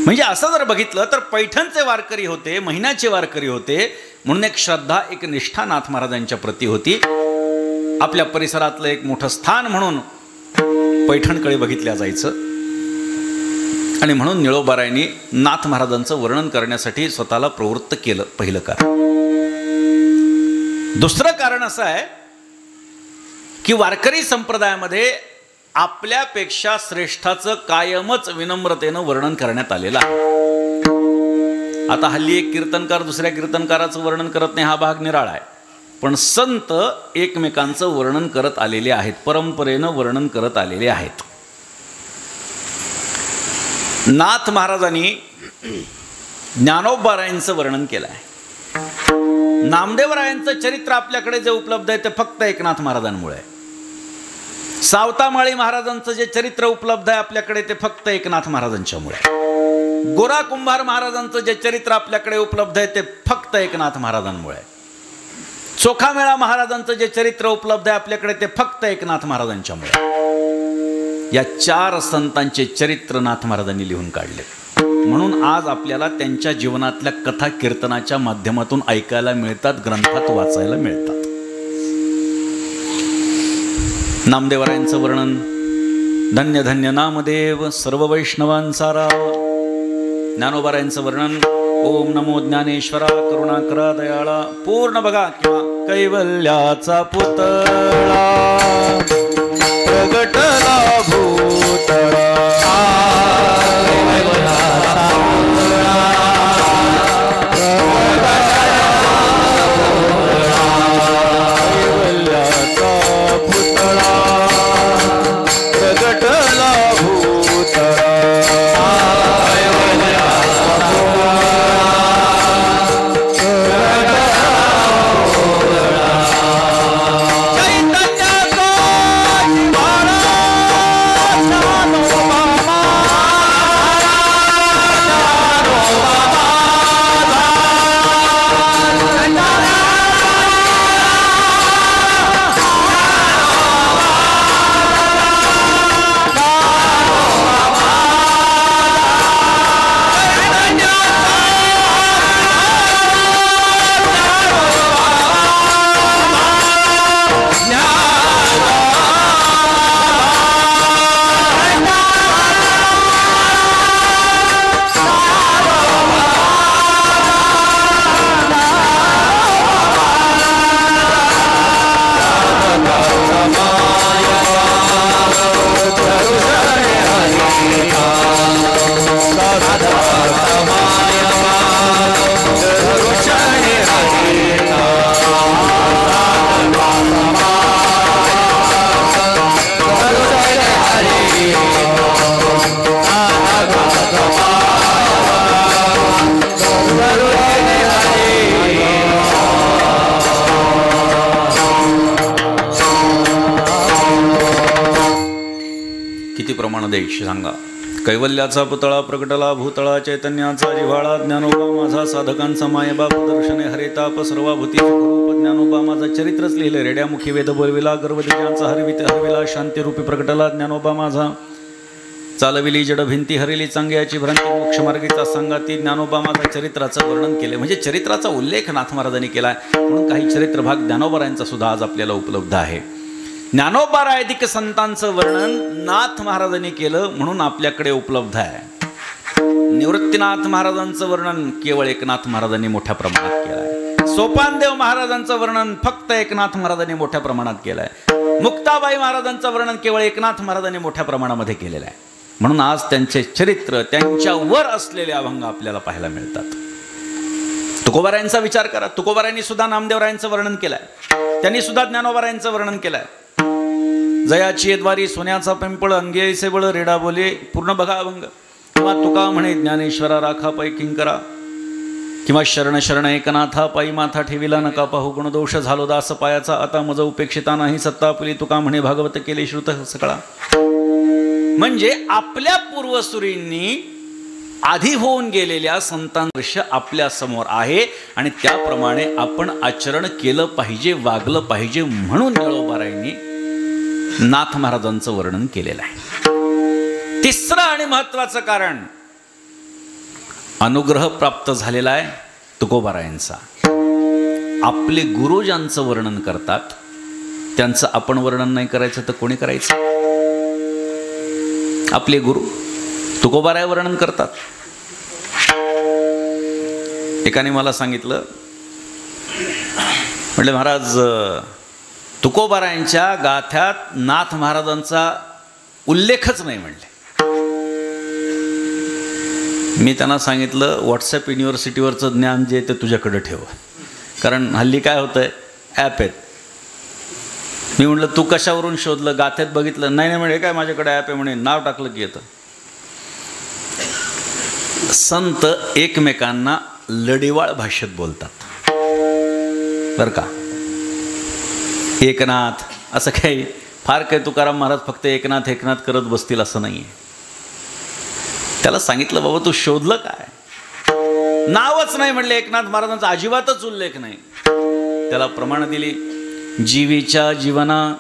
म्हणजे असं जर बघितलं तर पैठणचे वारकरी होते, महिन्याचे वारकरी होते म्हणून एक श्रद्धा, एक निष्ठा नाथ महाराजांच्या प्रती होती. आपल्या परिसरातलं एक मोठं स्थान म्हणून पैठणकडे बघितल्या जायचं. आणि म्हणून निळोबारायांनी नाथ महाराजांचं वर्णन करण्यासाठी स्वतःला प्रवृत्त केलं, पहिलं कारण. दुसरं कारण असं आहे की वारकरी संप्रदायामध्ये आपल्यापेक्षा श्रेष्ठाचं कायमच विनम्रतेनं वर्णन करण्यात आलेलं आहे. आता हल्ली एक कीर्तनकार दुसऱ्या कीर्तनकाराचं वर्णन करत नाही, हा भाग निराळा आहे. पण संत एकमेकांचं वर्णन करत आलेले आहेत, परंपरेनं वर्णन करत आलेले आहेत. नाथ महाराजांनी ज्ञानोबारायांचं वर्णन केलं आहे. नामदेवरायांचं चरित्र आपल्याकडे जे उपलब्ध आहे ते फक्त एकनाथ महाराजांमुळे. सावतामाळी महाराजांचं जे चरित्र उपलब्ध आहे आपल्याकडे ते फक्त एकनाथ महाराजांच्यामुळे. गोरा कुंभार महाराजांचं जे चरित्र आपल्याकडे उपलब्ध आहे ते फक्त एकनाथ महाराजांमुळे. चोखामेळा महाराजांचं जे चरित्र उपलब्ध आहे आपल्याकडे ते फक्त एकनाथ महाराजांच्यामुळे. या 4 संतांचे चरित्र नाथ महाराजांनी लिहून काढले. म्हणून आज आपल्याला त्यांच्या जीवनातल्या कथा कीर्तनाच्या माध्यमातून ऐकायला मिळतात, ग्रंथात वाचायला मिळतात. नामदेवरायांचं वर्णन, धन्य धन्य नामदेव सर्व वैष्णवांचा राव. ज्ञानोबारायांचं वर्णन, ओम नमो ज्ञानेश्वरा करुणाकरा दयाळा. पूर्ण बघा किंवा कैवल्याचा पुतळा प्रगटला भूतळा. सांगा. कैवल्याचा पुतळा प्रगटला भूतळा चैतन्याचा जिव्हाळा. ज्ञानोबा माझा साधकांचा मायबाप दर्शने हरिताप सर्वाभूती रूप. ज्ञानोबा माझा चरित्रच लिहिले रेड्यामुखी वेद बोलविला. गर्वदेजांचा हरविला शांतीरूपी प्रगटला. ज्ञानोबा माझा चालविली जड भिंती हरिली चांगयाची भ्रांती मोक्षमार्गीचा सांगाती. ज्ञानोबा माझा चरित्राचं वर्णन केले, म्हणजे चरित्राचा उल्लेख नाथ महाराजांनी केला आहे. म्हणून काही चरित्र भाग ज्ञानोबारायांचा सुद्धा आज आपल्याला उपलब्ध आहे. ज्ञानोबारायादिक संतांचं वर्णन नाथ महाराजांनी केलं म्हणून आपल्याकडे उपलब्ध आहे. निवृत्तीनाथ महाराजांचं वर्णन केवळ एकनाथ महाराजांनी मोठ्या प्रमाणात केलं आहे. सोपानदेव महाराजांचं वर्णन फक्त एकनाथ महाराजांनी मोठ्या प्रमाणात केलं आहे. मुक्ताबाई महाराजांचं वर्णन केवळ एकनाथ महाराजांनी मोठ्या प्रमाणामध्ये केलेलं आहे. म्हणून आज त्यांचे चरित्र, त्यांच्यावर असलेले अभंग आपल्याला पाहायला मिळतात. तुकोबारायांचा विचार करा. तुकोबारायांनी सुद्धा नामदेवरायांचं वर्णन केलंय, त्यांनी सुद्धा ज्ञानोबारायांचं वर्णन केलंय. जयाची द्वारी सोन्याचा पिंपळ अंगी ऐसे बळ रेडा बोले. पूर्ण बघा अभंग. किंवा तुका म्हणे ज्ञानेश्वरा राखा पै किंकरा. किंवा शरण शरण एकनाथा पायी माथा ठेविला नका पाहू गुण दोष झालो दास पायाचा. आता मज उपेक्षिता नाही सत्ता आपली. तुका म्हणे भागवत केले श्रुत सकळा. म्हणजे आपल्या पूर्वसुरींनी आधी होऊन गेलेल्या संतांदृश्य आपल्या समोर आहे आणि त्याप्रमाणे आपण आचरण केलं पाहिजे, वागलं पाहिजे. म्हणून निळोबारायांनी नाथ महाराजांचं वर्णन केलेलं आहे. तिसरं आणि महत्वाचं कारण अनुग्रह प्राप्त झालेला आहे तुकोबारायांचा. आपले गुरु ज्यांचं वर्णन करतात त्यांचं आपण वर्णन नाही करायचं तर कोणी करायचं? आपले गुरु तुकोबाराय वर्णन करतात. एकाने मला सांगितलं, म्हटले महाराज तुकोबारायांच्या गाथ्यात नाथ महाराजांचा उल्लेखच नाही म्हणले. मी त्यांना सांगितलं व्हॉट्सॲप युनिव्हर्सिटीवरचं ज्ञान जे ते तुझ्याकडे ठेव, कारण हल्ली काय होतं आहे ॲप आहेत. मी म्हटलं तू कशावरून शोधलं, गाथ्यात बघितलं? नाही नाही म्हणे काय माझ्याकडे ॲप आहे म्हणे, नाव टाकलं की येतं. संत एकमेकांना लढीवाळ भाषेत बोलतात बरं का. एकनाथ असं काही फार काही तुकाराम महाराज फक्त एकनाथ एकनाथ करत बसतील असं नाही आहे. त्याला सांगितलं बाबा तू शोधलं काय, नावच नाही म्हणले एकनाथ महाराजांचा अजिबातच उल्लेख नाही. त्याला प्रमाण दिली, जीवीच्या जीवना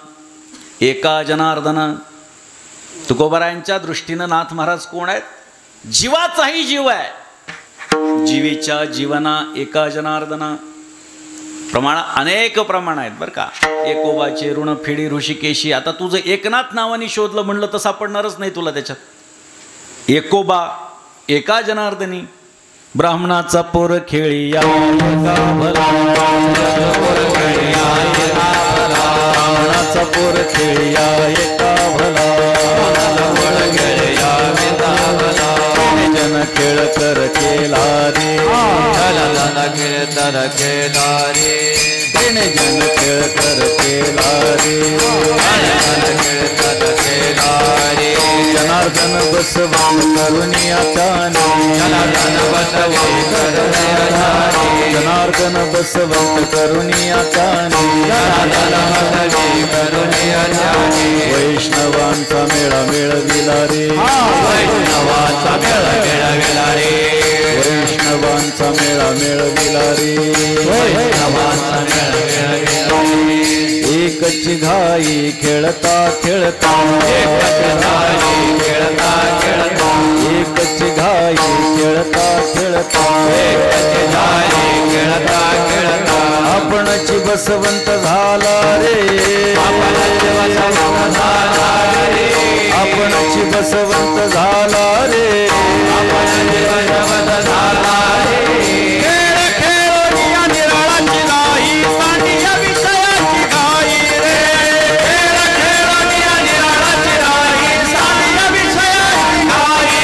एका जनार्दन. तुकोबारायांच्या दृष्टीनं नाथ महाराज कोण आहेत? जीवाचाही जीव आहे. जीवीच्या जीवना एका जनार्दना. प्रमाण अनेक प्रमाण आहेत बरं का. एकोबाचे ऋण फेडी ऋषिकेशी. आता तुझं एकनाथ नावाने शोधलं म्हणलं तर सापडणारच नाही तुला त्याच्यात. एकोबा एका जनार्दनी. ब्राह्मणाचा पोर खेळिया ब्राह्मणाचा पोर खेळिया एका भला. जन खेळ कर केला रे, जन खेळ तर केला रे, जन खेळ कर केला रे, जन खेळ तर केला रे. जनार्दन बसवून करुणियाचाने, जनार्दन बसवून करुणियाचाने, जनार्दन बसवून करुणियाचाने, जनार्दन बसवून करुणियाचाने. वैष्णवांचा मेळा मेळविला रे, वैष्णवांचा मेळा मेळविला रे, वैष्णवांचा मेळा मेळविला रे, वैष्णवांचा मेळा मेळविला रे. एकची घाई खेळता खेळता, एकची घाई खेळता खेळता, एकची घाई खेळता खेळता, एकची घाई खेळता खेळता. आपणची बसवंत झाला रे, आपणची बसवंत झाला रे, आपणची बसवंत झाला रे, आपणची बसवंत झाला रे. खेळ खेळोनिया निराळाची घाई, सांडिया विषयाची घाई रे. खेळ खेळोनिया निराळाची घाई, सांडिया विषयाची घाई.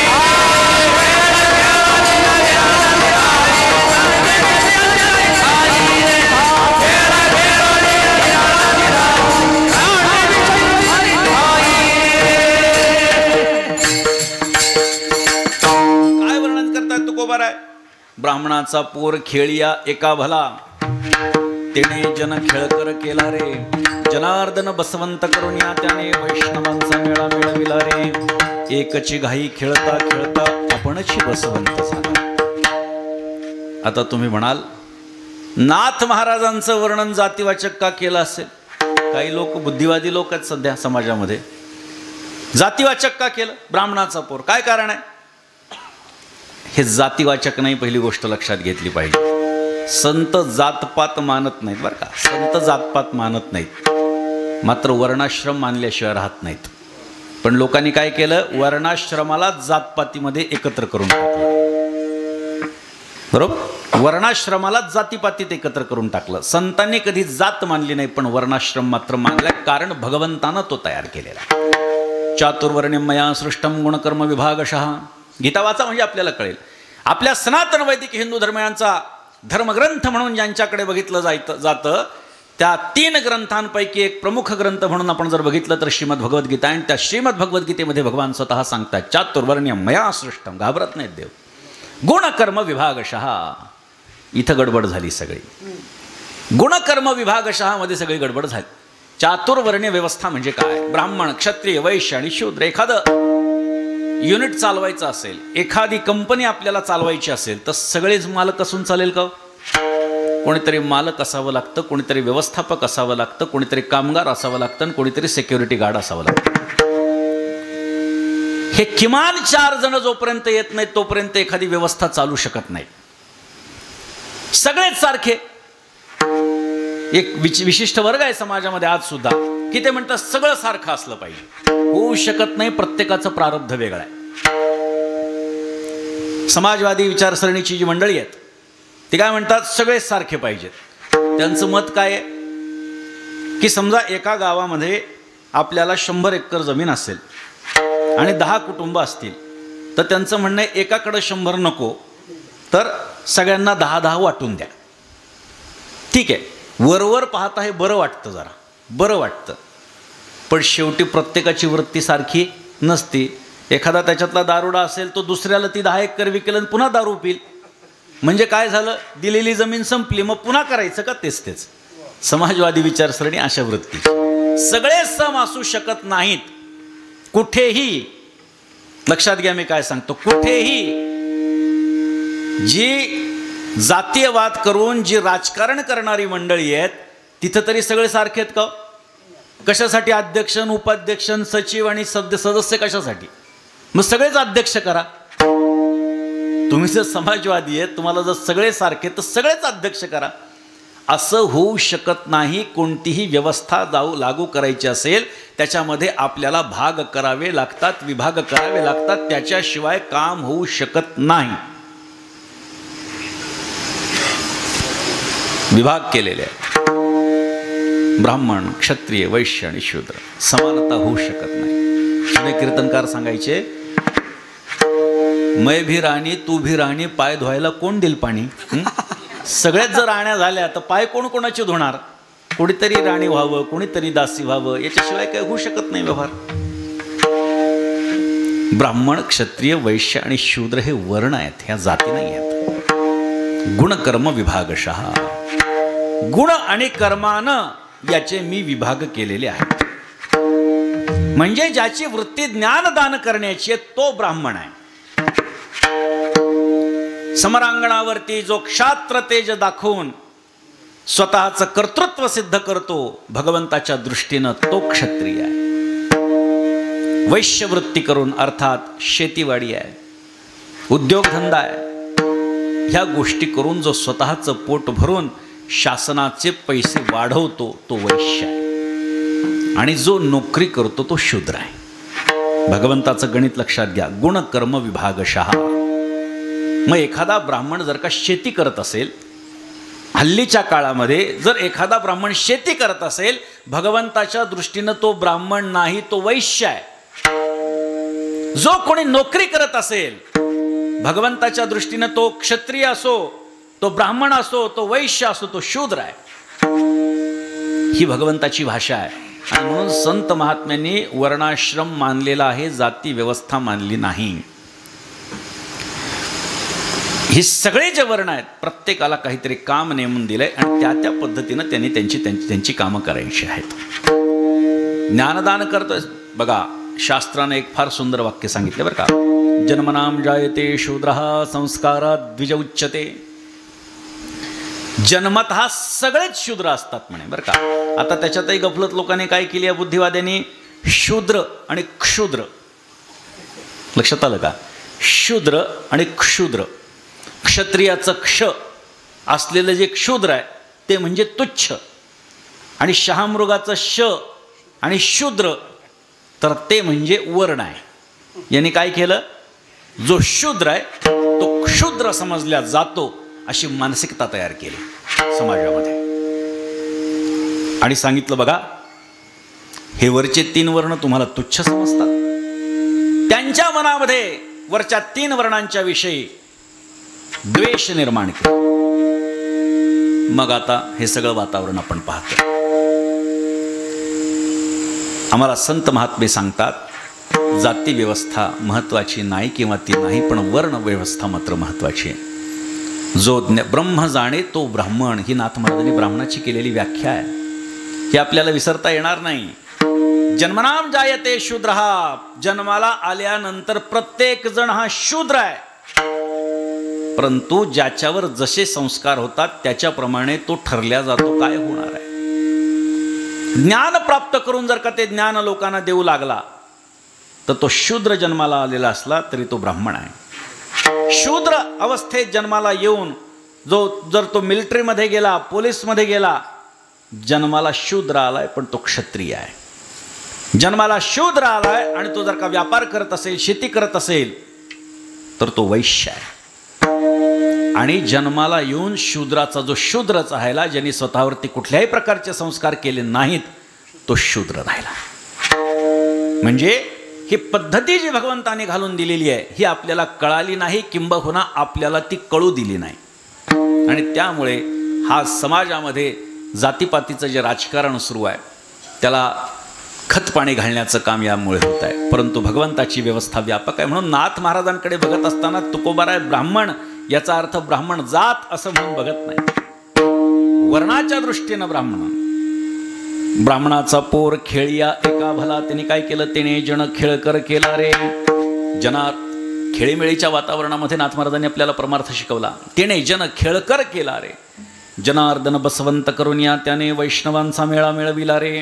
काय वर्णन करतात तुकोबाराय? ब्राह्मणाचा पोर खेळिया एका भला, तेने जन खेळकर केला रे. जनार्दन बसवंत करुणिया त्याने, वैष्णवांचा मेळा मेळविला रे. एकची घाई खेळता खेळता, आपणची बसवंत झाला. आता तुम्ही म्हणाल नाथ महाराजांचं वर्णन जातीवाचक का केलं असेल? काही लोक बुद्धिवादी लोक आहेत सध्या समाजामध्ये. जातीवाचक का केलं? ब्राह्मणाचा पोर, काय कारण आहे? हे जातीवाचक नाही, पहिली गोष्ट लक्षात घेतली पाहिजे. संत जातपात मानत नाहीत बरं का. संत जातपात मानत नाहीत, मात्र वर्णाश्रम मानल्याशिवाय राहत नाहीत. पण लोकांनी काय केलं, वर्णाश्रमाला जातपातीमध्ये एकत्र करून टाकलं. बरोबर, वर्णाश्रमाला जातीपातीत एकत्र करून टाकलं. संतांनी कधी जात मानली नाही, पण वर्णाश्रम मात्र मानला, कारण भगवंतानं तो तयार केलेला. चातुर्वर्ण्यम मया सृष्टम गुणकर्म विभागशः. गीता वाचा म्हणजे आपल्याला कळेल. आपल्या सनातन वैदिक हिंदू धर्मियांचा धर्मग्रंथ म्हणून ज्यांच्याकडे बघितलं जातं, त्या 3 ग्रंथांपैकी एक प्रमुख ग्रंथ म्हणून आपण जर बघितलं तर श्रीमद भगवद्गीता. आणि त्या श्रीमद भगवद्गीतेमध्ये भगवान स्वतः सांगतात चातुर्वर्ण्यम मया सृष्टम. घाबरत नाहीत देव. गुणकर्म विभागशः. इथं गडबड झाली सगळी. गुणकर्म विभागशः मध्ये सगळी गडबड झाली. चातुर्वर्ण्य व्यवस्था म्हणजे काय? ब्राह्मण, क्षत्रिय, वैश्य आणि शूद्र. एखादं युनिट चालवायचं असेल, एखादी कंपनी आपल्याला चालवायची असेल, तर सगळेच मालक असून चालेल का? कोणीतरी मालक असावं लागतं, कोणीतरी व्यवस्थापक असावं लागतं, कोणीतरी कामगार असावं लागतं, आणि कोणीतरी सिक्युरिटी गार्ड असावं लागतं. हे किमान 4 जण जोपर्यंत येत नाहीत तोपर्यंत एखादी व्यवस्था चालू शकत नाही. सगळेच सारखे. एक विशिष्ट वर्ग आहे समाजामध्ये आज सुद्धा की ते म्हणतात सगळं सारखं असलं पाहिजे. होऊ शकत नाही, प्रत्येकाचं प्रारब्ध वेगळं आहे. समाजवादी विचारसरणीची जी मंडळी आहेत ती काय म्हणतात, सगळेच सारखे पाहिजेत. त्यांचं मत काय आहे की समजा एका गावामध्ये आपल्याला 100 एकर जमीन असेल आणि 10 कुटुंब असतील, तर त्यांचं म्हणणं आहे एकाकडं 100 नको, तर सगळ्यांना 10-10 वाटून द्या. ठीक आहे, वरवर पाहता हे बरं वाटतं, जरा बरं वाटतं, पण शेवटी प्रत्येकाची वृत्ती सारखी नसती. एखादा त्याच्यातला दारुडा असेल तो दुसऱ्याला ती 10 एकर विकेल आणि पुन्हा दारू पिल, म्हणजे काय झालं, दिलेली जमीन संपली, मग पुन्हा करायचं का तेच तेच. समाजवादी विचारसरणी अशा वृत्ती. सगळे सम असू शकत नाहीत कुठेही. लक्षात घ्या मी काय सांगतो, कुठेही जी जातीयवाद करून जी राजकारण करणारी मंडळी आहेत तिथं तरी सगळे सारखे आहेत का? कशासाठी अध्यक्ष, उपाध्यक्ष, सचिव आणि सदस्य कशासाठी? मग सगळेच अध्यक्ष करा. तुम्ही जर समाजवादी आहेत, तुम्हाला जर सगळे सारखे तर सगळेच अध्यक्ष करा. असं होऊ शकत नाही. कोणतीही व्यवस्था लागू करायची असेल त्याच्यामध्ये आपल्याला भाग करावे लागतात, विभाग करावे लागतात, त्याच्याशिवाय काम होऊ शकत नाही. विभाग केलेले आहेत. ब्राह्मण, क्षत्रिय, वैश्य आणि शूद्र, समानता होऊ शकत नाही. जुने कीर्तनकार सांगायचे, मैं भी राणी तू भी राणी, पाय धुवायला कोण देईल पाणी? सगळ्यात जर राण्या झाल्या तर पाय कोण कोणाचे धुणार? कोणीतरी राणी व्हावं, कोणीतरी दासी व्हावं, याच्याशिवाय काय होऊ शकत नाही व्यवहार. ब्राह्मण, क्षत्रिय, वैश्य आणि शूद्र हे वर्ण आहेत, ह्या जाती नाही आहेत. गुणकर्म विभागशः, गुण आणि कर्मानं याचे मी विभाग केलेले आहेत. म्हणजे ज्याची वृत्ती ज्ञानदान करण्याची आहे तो ब्राह्मण आहे. समरांगणावरती जो क्षात्र तेज दाखवून स्वतःचं कर्तृत्व सिद्ध करतो भगवंताच्या दृष्टीनं तो क्षत्रिय आहे. वैश्यवृत्ती करून अर्थात शेतीवाडी आहे, उद्योगधंदा आहे, ह्या गोष्टी करून जो स्वतःचं पोट भरून शासनाचे पैसे वाढवतो तो वैश्य आहे. आणि जो नोकरी करतो तो शूद्र आहे. भगवंताचं गणित लक्षात घ्या, गुणकर्म विभागशः. मग एखादा ब्राह्मण जर का शेती करत असेल, हल्लीच्या काळामध्ये जर एखादा ब्राह्मण शेती करत असेल, भगवंताच्या दृष्टीनं तो ब्राह्मण नाही, तो वैश्य आहे. जो कोणी नोकरी करत असेल भगवंताच्या दृष्टीनं तो क्षत्रिय असो, तो ब्राह्मण असो, तो वैश्य असो, तो शूद्र आहे. ही भगवंताची भाषा आहे. आणि म्हणून संत महात्म्यांनी वर्णाश्रम मानलेला आहे, जाती व्यवस्था मानली नाही. हे सगळे जे वर्ण आहेत प्रत्येकाला काहीतरी काम नेमून दिलंय आणि त्या त्या पद्धतीनं त्यांनी त्यांची कामं करायची आहेत. ज्ञानदान करतोय बघा, शास्त्राने एक फार सुंदर वाक्य सांगितले बरं का, जन्मनाम जायते शूद्रः संस्कारात द्विज उच्यते. जन्मतः सगळेच शूद्र असतात म्हणे बरं का. आता त्याच्यातही गफलत लोकांनी काय केली आहे, बुद्धिवाद्यांनी शूद्र आणि क्षुद्र, लक्षात आलं का? शूद्र आणि क्षुद्र. क्षत्रियाचं क्ष असलेलं जे क्षुद्र आहे ते म्हणजे तुच्छ, आणि शहामृगाचं श आणि शूद्र तर ते म्हणजे वर्ण आहे. यांनी काय केलं, जो शूद्र आहे तो क्षुद्र समजला जातो अशी मानसिकता तयार केली समाजामध्ये. आणि सांगितलं बघा, हे वरचे 3 वर्ण तुम्हाला तुच्छ समजतात, त्यांच्या मनामध्ये वरच्या 3 वर्णांच्या विषयी द्वेष निर्माण केला. मग आता हे सगळं वातावरण आपण पाहतो. आम्हाला संत महात्मे सांगतात जाती व्यवस्था महत्त्वाची नाही किंवा ती नाही, पण वर्ण व्यवस्था मात्र महत्त्वाची आहे. जो ब्रह्म जाणे तो ब्राह्मण, ही नाथ महाराजांनी ब्राह्मणाची केलेली व्याख्या आहे. ही आपल्याला विसरता येणार नाही. जन्मनाम जायते शूद्रः, जन्माला आल्यानंतर प्रत्येक जण हा शूद्र आहे. परंतु ज्याच्यावर जसे संस्कार होतात त्याच्याप्रमाणे तो ठरल्या जातो काय होणार आहे. ज्ञान प्राप्त करून जर का ते ज्ञान लोकांना देऊ लागला तर तो शूद्र जन्माला आलेला असला तरी तो ब्राह्मण आहे. शूद्र अवस्थेत जन्माला येऊन जर तो मिलिटरीमध्ये गेला, पोलीसमध्ये गेला, जन्माला शूद्र आलाय पण तो क्षत्रिय आहे. जन्माला शूद्र आलाय आणि तो जर का व्यापार करत असेल, शेती करत असेल, तर तो वैश्य आहे. आणि जन्माला येऊन शूद्राचा जो शूद्रच राहिला, ज्यांनी स्वतःवरती कुठल्याही प्रकारचे संस्कार केले नाहीत, तो शूद्र राहिला. म्हणजे ही पद्धती जी भगवंताने घालून दिलेली आहे ही आपल्याला कळाली नाही, किंबहुना आपल्याला ती कळू दिली नाही. आणि त्यामुळे हा समाजामध्ये जातीपातीचं जे राजकारण सुरू आहे त्याला खतपाणी घालण्याचं काम यामुळे होत आहे. परंतु भगवंताची व्यवस्था व्यापक आहे. म्हणून नाथ महाराजांकडे बघत असताना तुकोबाराय ब्राह्मण याचा अर्थ ब्राह्मण जात असं म्हणून बघत नाही. वर्णाच्या दृष्टीनं ब्राह्मणाचा पोर खेळिया एका भला, त्याने काय केलं, त्याने जन खेळकर केला रे. खेळीमेळीच्या वातावरणामध्ये नाथ महाराजांनी आपल्याला परमार्थ शिकवला. त्याने जन खेळकर केला रे. जनार्दन बसवंत करून या त्याने वैष्णवांचा मेळा मिळविला रे.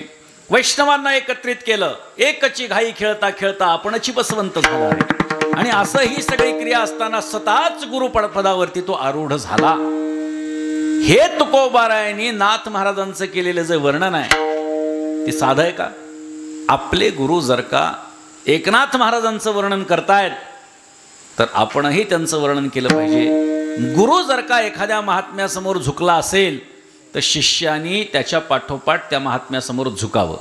वैष्णवांना एकत्रित केलं. एकची घाई खेळता खेळता आपणची बसवंत झाला रे. आणि असं ही सगळी क्रिया असताना स्वतःच गुरुपदावरती तो आरूढ झाला. हे तुकोबारायांनी नाथ महाराजांचं केलेलं जे वर्णन आहे ते साधं आहे का? आपले गुरु जर का एकनाथ महाराजांचं वर्णन करतायत तर आपणही त्यांचं वर्णन केलं पाहिजे. गुरु जर का एखाद्या महात्म्यासमोर झुकला असेल तर शिष्यानी त्याच्या पाठोपाठ त्या महात्म्यासमोर झुकावं.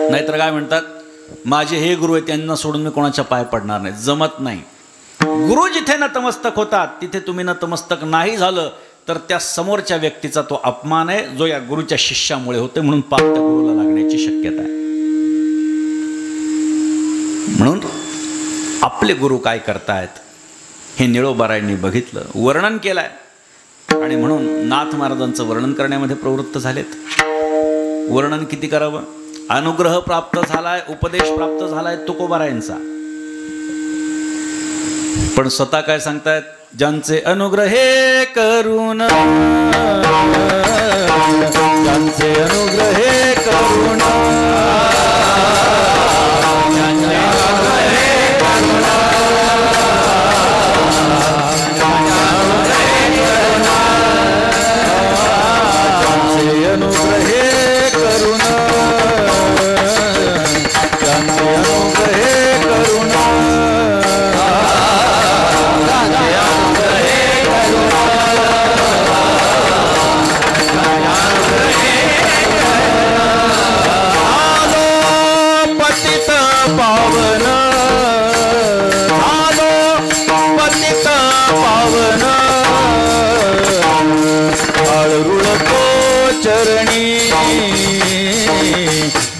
नाहीतर काय म्हणतात, माझे हे गुरु आहे, त्यांना सोडून मी कोणाच्या पाय पडणार नाही. जमत नाही. गुरु जिथे नतमस्तक होतात तिथे तुम्ही नतमस्तक नाही झालं तर त्या समोरच्या व्यक्तीचा तो अपमान आहे जो या गुरुच्या शिष्यामुळे होते. म्हणून पाप त्या गुरुला लागण्याची शक्यता आहे. म्हणून आपले गुरु काय करतायत हे निळोबारायांनी बघितलं, वर्णन केलंय आणि म्हणून नाथ महाराजांचं वर्णन करण्यामध्ये प्रवृत्त झालेत. वर्णन किती करावं? अनुग्रह प्राप्त झालाय, उपदेश प्राप्त झालाय तुकोबारायांचा, पण स्वतः काय सांगतायत, ज्यांचे अनुग्रहे करून, ज्यांचे अनुग्रहे करून,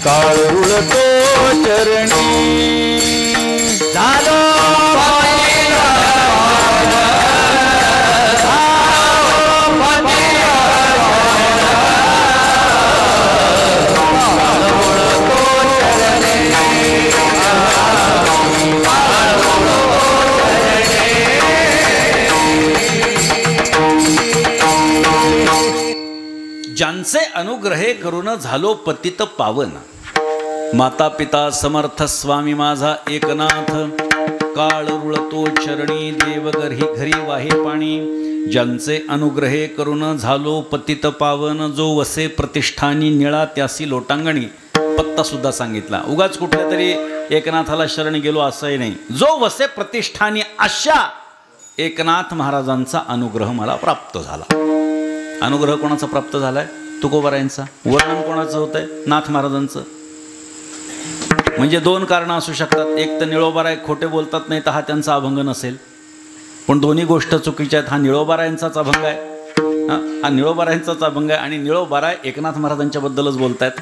काळ रुळतो चरणी झालो ज्यांचे अनुग्रहे करून झालो पतित पावन. माता पिता समर्थ स्वामी माझा एकनाथ, काळ रुळतो चरणी देव घरी वाहे पाणी. ज्यांचे अनुग्रहे करून झालो पतित पावन, जो वसे प्रतिष्ठानी निळा त्यासी लोटांगणी. पत्ता सुद्धा सांगितला. उगाच कुठल्या तरी एकनाथाला शरण गेलो असंही नाही. जो वसे प्रतिष्ठानी अशा एकनाथ महाराजांचा अनुग्रह मला प्राप्त झाला. अनुग्रह कोणाचा प्राप्त झालाय? तुकोबारायांचा. वर्णन कोणाचं होत आहे? नाथ महाराजांचं. म्हणजे दोन कारणं असू शकतात. एक तर निळोबाराय खोटे बोलतात नाही तर हा त्यांचा अभंग नसेल, पण दोन्ही गोष्ट चुकीच्या आहेत. हा निळोबारायांचाच अभंग आहे, हा निळोबारायांचाच अभंग आहे आणि निळोबाराय एकनाथ महाराजांच्या बद्दलच बोलतायत.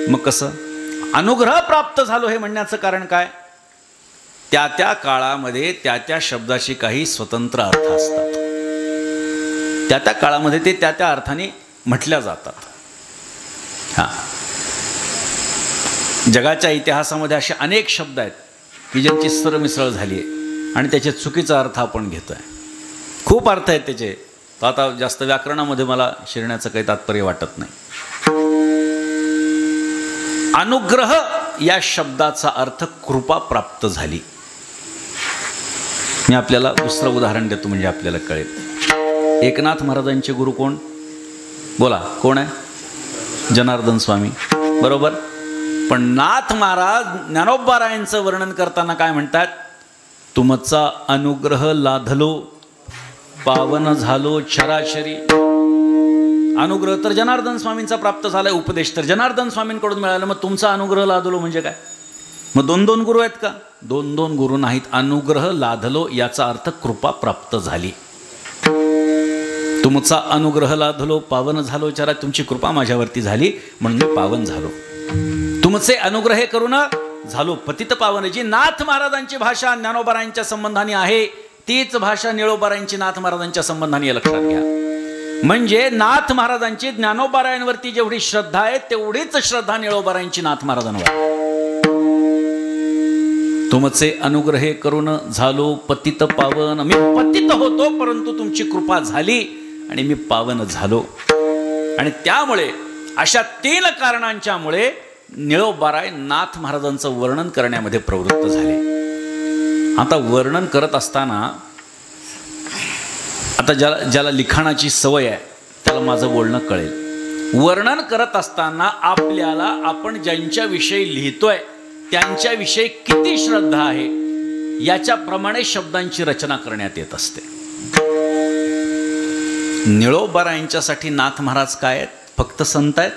मग कसं? अनुग्रह प्राप्त झालो हे म्हणण्याचं कारण काय? त्या त्या काळामध्ये त्या त्या शब्दाची काही स्वतंत्र अर्थ असतात. त्या त्या काळामध्ये ते त्या त्या अर्थाने म्हटल्या जातात. हां, जगाच्या इतिहासामध्ये असे अनेक शब्द आहेत की ज्यांची सरमिसळ झाली आहे आणि त्याचे चुकीचा अर्थ आपण घेतो आहे. खूप अर्थ आहेत त्याचे. तर आता जास्त व्याकरणामध्ये मला शिरण्याचं काही तात्पर्य वाटत नाही. अनुग्रह या शब्दाचा अर्थ कृपा प्राप्त झाली. मी आपल्याला दुसरं उदाहरण देतो म्हणजे आपल्याला कळेल. एकनाथ महाराजांचे गुरु कोण? बोला, कोण आहे? जनार्दन स्वामी, बरोबर. पण नाथ महाराज ज्ञानोबारायांचं वर्णन करताना काय म्हणतात? तुमचा अनुग्रह लाधलो पावन झालो चराचरी. अनुग्रह तर जनार्दन स्वामींचा प्राप्त झालाय, उपदेश तर जनार्दन स्वामींकडून मिळाला. मग तुमचा अनुग्रह लाधलो म्हणजे काय? मग 2-2 गुरु आहेत का? 2-2 गुरु नाहीत. अनुग्रह लाधलो याचा अर्थ कृपा प्राप्त झाली. तुमचा अनुग्रह लाधलो पावन झालो चरा. तुमची कृपा माझ्यावरती झाली म्हणून मी पावन झालो. तुमचे अनुग्रह करून झालो पतित पावन. जी नाथ महाराजांची भाषा ज्ञानोबारायांच्या संबंधाने आहे तीच भाषा निळोबारायांची नाथ महाराजांच्या संबंधाने लक्षात घ्या. म्हणजे नाथ महाराजांची ज्ञानोबारायांवरती जेवढी श्रद्धा आहे तेवढीच श्रद्धा निळोबारायांची नाथ महाराजांवर. तुमचे अनुग्रह करून झालो पतित पावन. मी पतित होतो परंतु तुमची कृपा झाली आणि मी पावन झालो. आणि त्यामुळे अशा 3 कारणांच्यामुळे निळोबाराय नाथ महाराजांचं वर्णन करण्यामध्ये प्रवृत्त झाले. आता वर्णन करत असताना आता ज्याला लिखाणाची सवय आहे त्याला माझं बोलणं कळेल. वर्णन करत असताना आपल्याला आपण ज्यांच्याविषयी लिहितोय त्यांच्याविषयी किती श्रद्धा आहे याच्याप्रमाणे शब्दांची रचना करण्यात येत असते. निळोबारायांच्यासाठी नाथ महाराज काय आहेत? फक्त संत आहेत?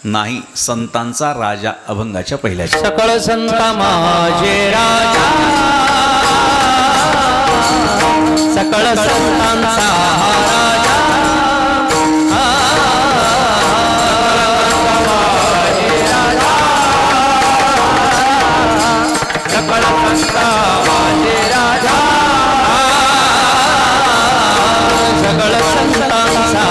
नाही, संतांचा राजा. अभंगाच्या पहिल्या सकळ संता माझे राजा, सकळ संतांचा राजा, सकळ संता माझे राजा, सकळ संतांचा राजा, सकळ संतांचा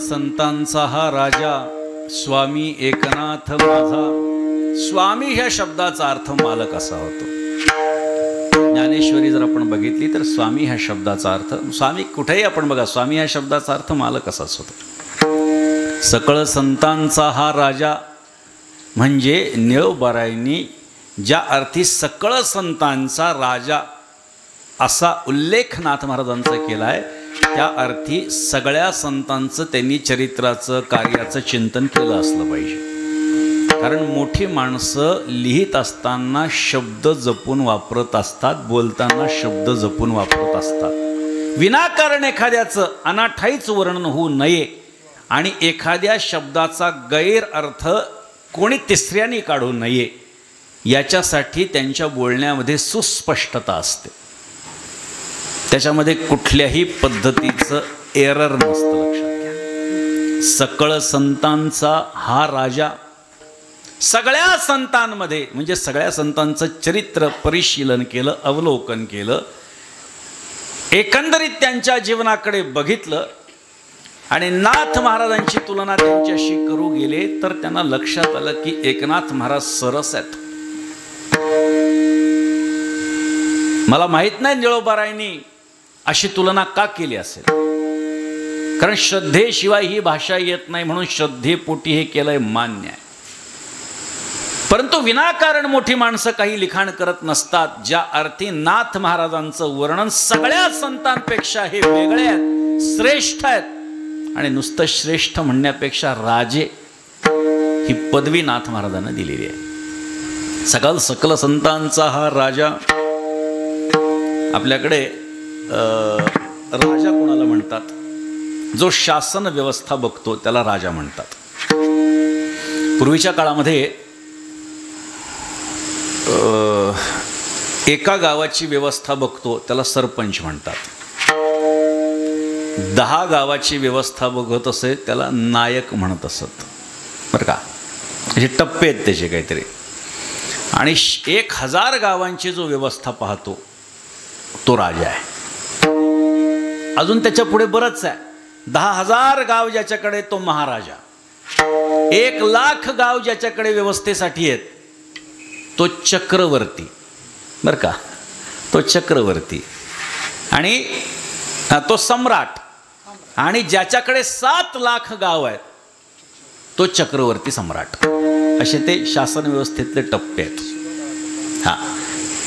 संतांचा हा राजा स्वामी एकनाथ माझा. स्वामी ह्या शब्दाचा अर्थ मालक असा होतो. ज्ञानेश्वरी जर आपण बघितली तर स्वामी ह्या शब्दाचा अर्थ, स्वामी कुठेही आपण बघा, स्वामी ह्या शब्दाचा अर्थ मालक असाच होतो. सकळ संतांचा हा राजा म्हणजे निळोबारायांनी ज्या अर्थी सकळ संतांचा राजा असा उल्लेख नाथ महाराजांचा केला आहे त्या अर्थी सगळ्या संतांचं त्यांनी चरित्राचं कार्याचं चिंतन केलं असलं पाहिजे. कारण मोठी माणसं लिहित असताना शब्द जपून वापरत असतात, बोलताना शब्द जपून वापरत असतात. विनाकारण एखाद्याचं अनाठाईच वर्णन होऊ नये आणि एखाद्या शब्दाचा गैरअर्थ कोणी तिसऱ्याने काढू नये याच्यासाठी त्यांच्या बोलण्यामध्ये सुस्पष्टता असते. त्याच्यामध्ये कुठल्याही पद्धतीचं एरर नसतं. लक्षात घ्या. सकळ संतांचा हा राजा. सगळ्या संतांमध्ये म्हणजे सगळ्या संतांचं चरित्र परिशीलन केलं, अवलोकन केलं, एकंदरीत त्यांच्या जीवनाकडे बघितलं आणि नाथ महाराजांची तुलना त्यांच्याशी करू गेले तर त्यांना लक्षात आलं की एकनाथ महाराज सरस आहेत. मला माहित नाही निळोबारायांनी अशी तुलना का केली असेल, कारण श्रद्धेशिवाय ही भाषा येत नाही, म्हणून श्रद्धेपोटी हे केलंय मान्य आहे. परंतु विनाकारण मोठी माणसं काही लिखाण करत नसतात. ज्या अर्थी नाथ महाराजांचं वर्णन सगळ्या संतांपेक्षा हे वेगळे आहेत, श्रेष्ठ आहेत. आणि नुसतं श्रेष्ठ म्हणण्यापेक्षा राजे ही पदवी नाथ महाराजांना दिलेली आहे. सकल संतांचा हा राजा. आपल्याकडे राजा कोणाला म्हणतात? जो शासन व्यवस्था बघतो त्याला राजा म्हणतात. पूर्वीच्या काळामध्ये एका गावाची व्यवस्था बघतो त्याला सरपंच म्हणतात. 10 गावाची व्यवस्था बघत असे त्याला नायक म्हणत असत, बरं का. असे टप्पे आहेत त्याचे काहीतरी. आणि 1000 गावांची जो व्यवस्था पाहतो तो राजा आहे. अजून त्याच्या पुढे बरंच आहे. 10,000 गाव ज्याच्याकडे तो महाराजा. 1,00,000 गाव ज्याच्याकडे व्यवस्थेसाठी आहेत तो चक्रवर्ती, बरं का. तो चक्रवर्ती. आणि तो सम्राट. आणि ज्याच्याकडे 7,00,000 गाव आहेत तो चक्रवर्ती सम्राट. असे ते शासन व्यवस्थेतले टप्पे आहेत. हां,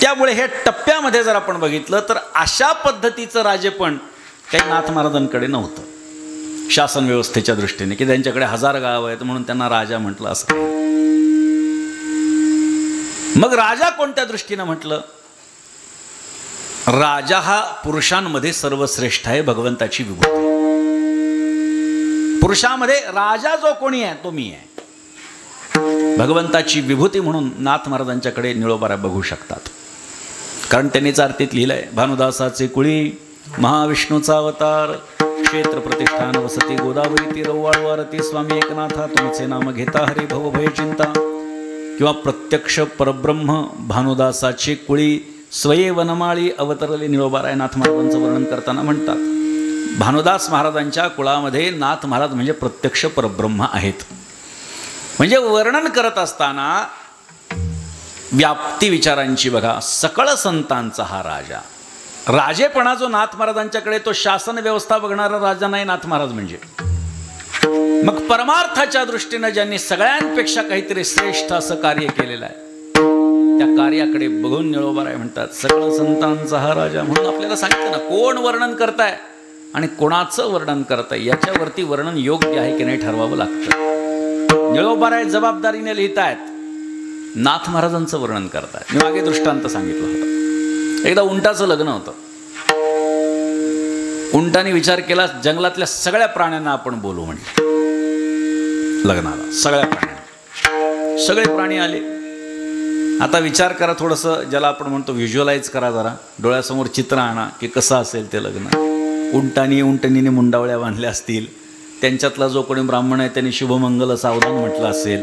त्यामुळे हे टप्प्यामध्ये जर आपण बघितलं तर अशा पद्धतीचं राजेपण काही नाथ महाराजांकडे नव्हतं शासन व्यवस्थेच्या दृष्टीने, की त्यांच्याकडे 1000 गाव आहेत म्हणून त्यांना राजा म्हटलं असं. मग राजा कोणत्या दृष्टीनं म्हटलं? राजा हा पुरुषांमध्ये सर्वश्रेष्ठ आहे, भगवंताची विभूती. पुरुषामध्ये राजा जो कोणी आहे तो मी आहे. भगवंताची विभूती म्हणून नाथ महाराजांच्याकडे निळोबारा बघू शकतात. कारण त्यांनीच आरतीत लिहिलंय, भानुदासाचे कुळी महाविष्णूचा अवतार, क्षेत्र प्रतिष्ठान वसती गोदावरी तीर वाळवारती, स्वामी एकनाथा तुमचे नाम घेता हरी भव भय चिंता. किंवा प्रत्यक्ष परब्रह्म भानुदासाचे कुळी स्वये वनमाळी अवतरले निळोबाराय नाथ महाराजांचं वर्णन करताना म्हणतात. भानुदास महाराजांच्या कुळामध्ये नाथ महाराज म्हणजे प्रत्यक्ष परब्रह्म आहेत. म्हणजे वर्णन करत असताना व्याप्ती विचारांची बघा. सकळ संतांचा हा राजा. राजेपणा जो नाथ महाराजांच्याकडे तो शासन व्यवस्था बघणारा राजा नाही नाथ महाराज म्हणजे. मग परमार्थाच्या दृष्टीनं ज्यांनी सगळ्यांपेक्षा काहीतरी श्रेष्ठ असं कार्य केलेलं आहे त्या कार्याकडे बघून निळोबाराय म्हणतात सकळ संतांचा हा राजा. म्हणून आपल्याला सांगितलं ना, कोण वर्णन करताय आणि कोणाचं वर्णन करताय याच्यावरती वर्णन योग्य आहे की नाही ठरवावं लागतं. निळोबाराय जबाबदारीने लिहितायत, नाथ महाराजांचं वर्णन करतायत. मी मागे दृष्टांत सांगितलं होतं. एकदा उंटाचं लग्न होतं. उंटाने विचार केला जंगलातल्या सगळ्या प्राण्यांना आपण बोलू म्हणलं लग्नाला. सगळ्या प्राण्यांना, सगळे प्राणी आले. आता विचार करा थोडंसं, ज्याला आपण म्हणतो व्हिज्युअलाइज करा जरा, डोळ्यासमोर चित्र आणा की कसं असेल ते लग्न. उंटणीने मुंडावळ्या बांधल्या असतील, त्यांच्यातला जो कोणी ब्राह्मण आहे त्यांनी शुभमंगल सावधान म्हटलं असेल,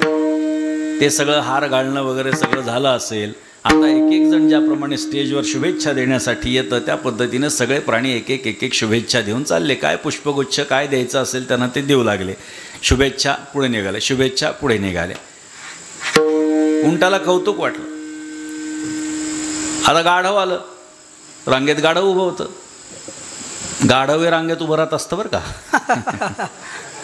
ते सगळं हार घालणं वगैरे सगळं झालं असेल. आता एक एक जण ज्याप्रमाणे स्टेजवर शुभेच्छा देण्यासाठी येतं त्या पद्धतीने सगळे प्राणी एक एक शुभेच्छा देऊन चालले. काय पुष्पगुच्छ काय द्यायचं असेल त्यांना ते देऊ लागले. शुभेच्छा पुढे निघाले, शुभेच्छा पुढे निघाले. उंटाला कौतुक वाटलं. आता गाढव आलं, रांगेत गाढव उभं होतं. गाढव हे रांगेत उभं राहत असतं बरं का.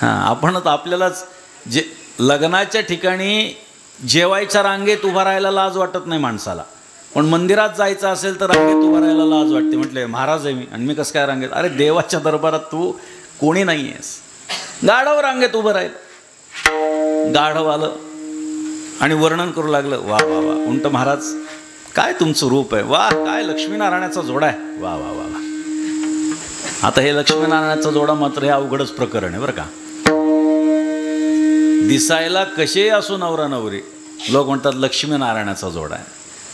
हां, आपणच आपल्यालाच जे लग्नाच्या ठिकाणी जेवायच्या रांगेत उभा राहायला लाज वाटत नाही माणसाला, पण मंदिरात जायचं असेल तर रांगेत उभं राहायला लाज वाटते. म्हटले महाराज आहे मी आणि मी कसं काय रांगेत? अरे देवाच्या दरबारात तू कोणी नाही आहेस. गाढव रांगेत उभं राहील. गाढव आलं आणि वर्णन करू लागलं. वा वा वा उंट महाराज, काय तुमचं रूप आहे. वा, काय लक्ष्मीनारायणाचा जोडा आहे. वा वा वा वा. आता हे लक्ष्मीनारायणाचा जोडा मात्र हे अवघडच प्रकरण आहे बरं का. दिसायला कसे असो नवरा नवरी, लोक म्हणतात लक्ष्मीनारायणाचा जोडा आहे.